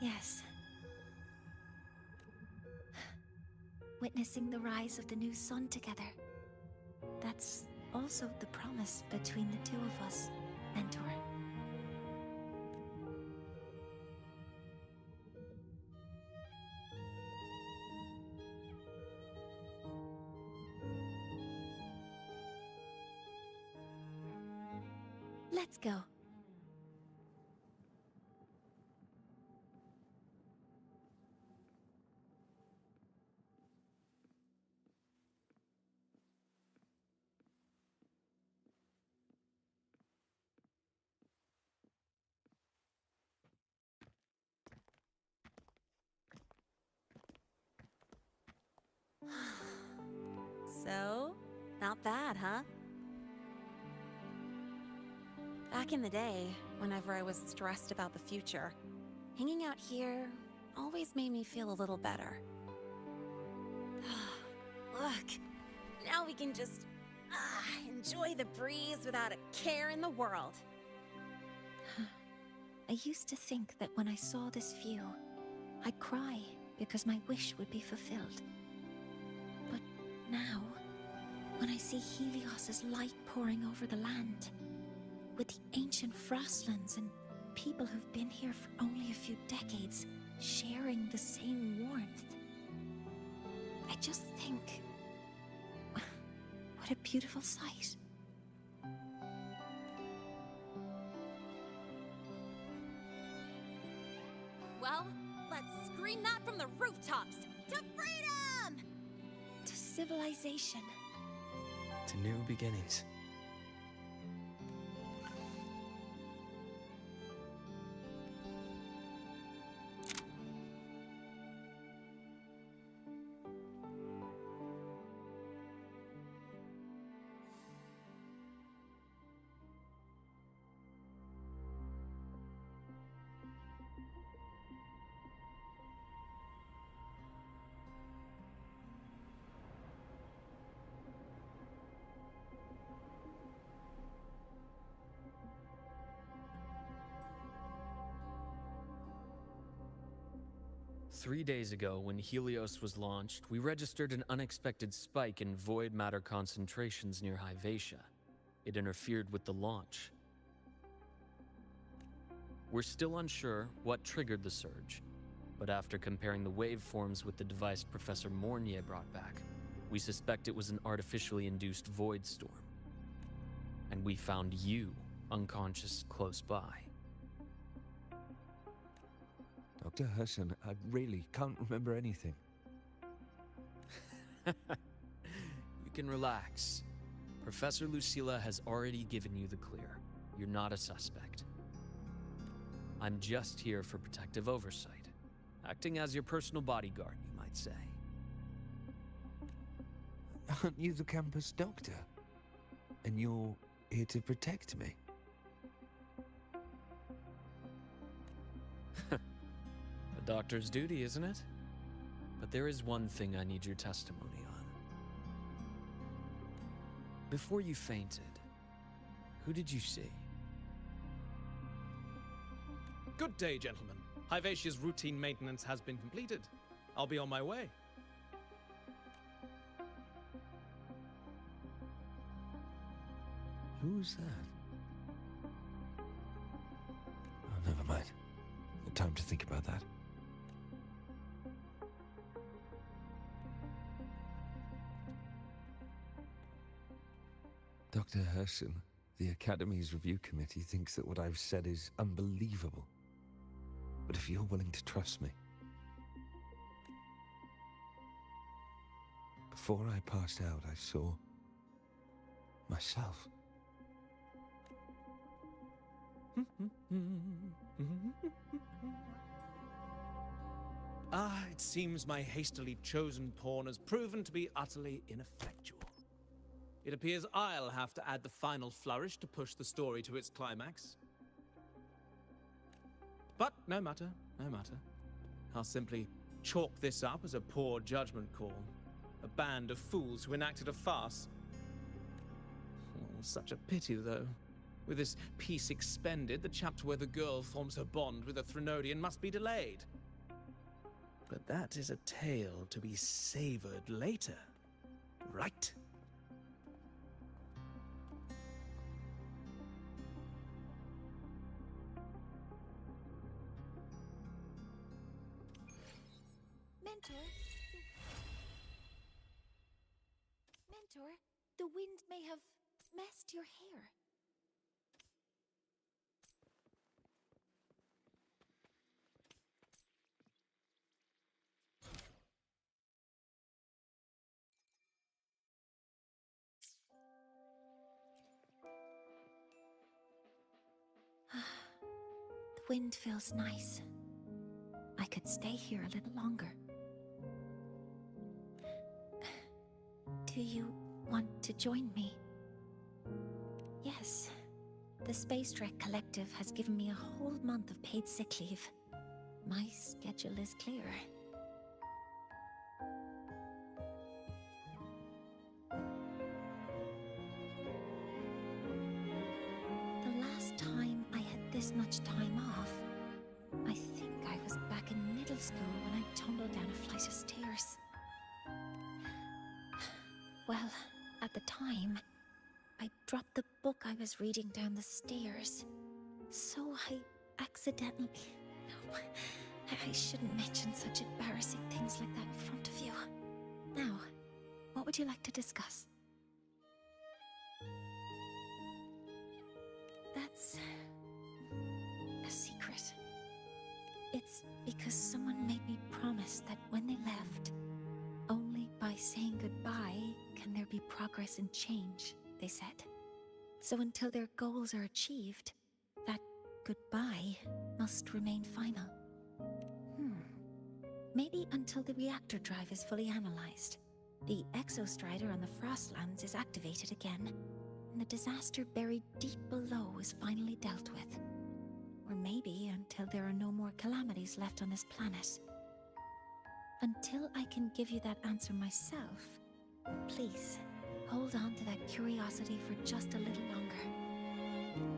Yes. Witnessing the rise of the new sun together. That's also the promise between the two of us, Mentor. Let's go. So, not bad, huh? Back in the day, whenever I was stressed about the future, hanging out here always made me feel a little better. Look, now we can just enjoy the breeze without a care in the world. I used to think that when I saw this view, I'd cry because my wish would be fulfilled. But now, when I see Helios's light pouring over the land, with the ancient frostlands and people who've been here for only a few decades sharing the same warmth, I just think, what a beautiful sight. Well, let's scream that from the rooftops! To freedom! To civilization. To new beginnings. 3 days ago, when Helios was launched, we registered an unexpected spike in void matter concentrations near Hyvatia. It interfered with the launch. We're still unsure what triggered the surge, but after comparing the waveforms with the device Professor Mornye brought back, we suspect it was an artificially induced void storm. And we found you unconscious close by. Dr. Hudson, I really can't remember anything. You can relax. Professor Lucilla has already given you the clear. You're not a suspect. I'm just here for protective oversight, acting as your personal bodyguard, you might say. Aren't you the campus doctor? And you're here to protect me? A doctor's duty, isn't it? But there is one thing I need your testimony on. Before you fainted, who did you see? Good day, gentlemen. Hyvatia's routine maintenance has been completed. I'll be on my way. Who's that? Oh, never mind. No time to think about that. Dr. Herson, the Academy's review committee thinks that what I've said is unbelievable. But if you're willing to trust me... Before I passed out, I saw... myself. It seems my hastily chosen pawn has proven to be utterly ineffectual. It appears I'll have to add the final flourish to push the story to its climax. But no matter, no matter. I'll simply chalk this up as a poor judgment call. A band of fools who enacted a farce. Oh, such a pity, though. With this piece expended, the chapter where the girl forms her bond with a Threnodian must be delayed. But that is a tale to be savored later, right? Mentor, the wind may have messed your hair. The wind feels nice. I could stay here a little longer. Do you want to join me? Yes. The Space Trek Collective has given me a whole month of paid sick leave. My schedule is clear. The last time I had this much time off, I think I was back in middle school when I tumbled down a flight of stairs. Well, at the time, I dropped the book I was reading down the stairs. So I accidentally... No, I shouldn't mention such embarrassing things like that in front of you. Now, what would you like to discuss? That's... a secret. It's because someone made me promise that when they left, only by saying goodbye can there be progress and change, they said. So until their goals are achieved, that goodbye must remain final. Maybe until the reactor drive is fully analyzed, the exostrider on the Frostlands is activated again, and the disaster buried deep below is finally dealt with. Or maybe until there are no more calamities left on this planet. Until I can give you that answer myself, please, hold on to that curiosity for just a little longer.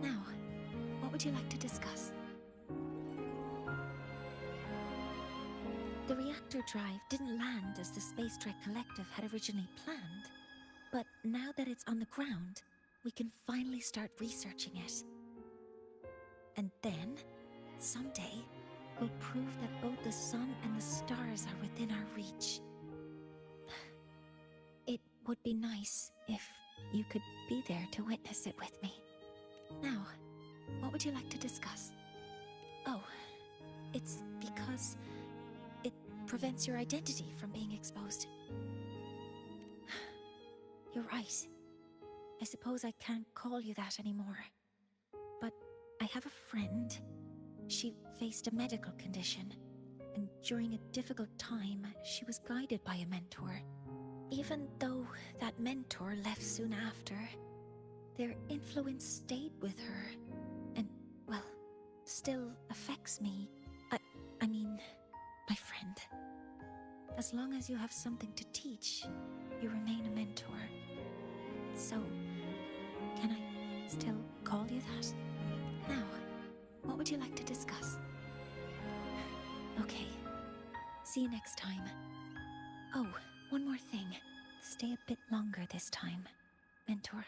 Now, what would you like to discuss? The Helio Drive didn't land as the Space Trek Collective had originally planned, but now that it's on the ground, we can finally start researching it. And then, someday, we'll prove that both the sun and the stars are within our reach. It would be nice if you could be there to witness it with me. Now, what would you like to discuss? Oh, it's because it prevents your identity from being exposed. You're right. I suppose I can't call you that anymore. But I have a friend. She faced a medical condition, and during a difficult time, she was guided by a mentor. Even though that mentor left soon after, their influence stayed with her, and, well, still affects me. I mean, my friend. As long as you have something to teach, you remain a mentor. So, can I still call you that? Now, what would you like to discuss? Okay. See you next time. Oh, one more thing. Stay a bit longer this time, mentor.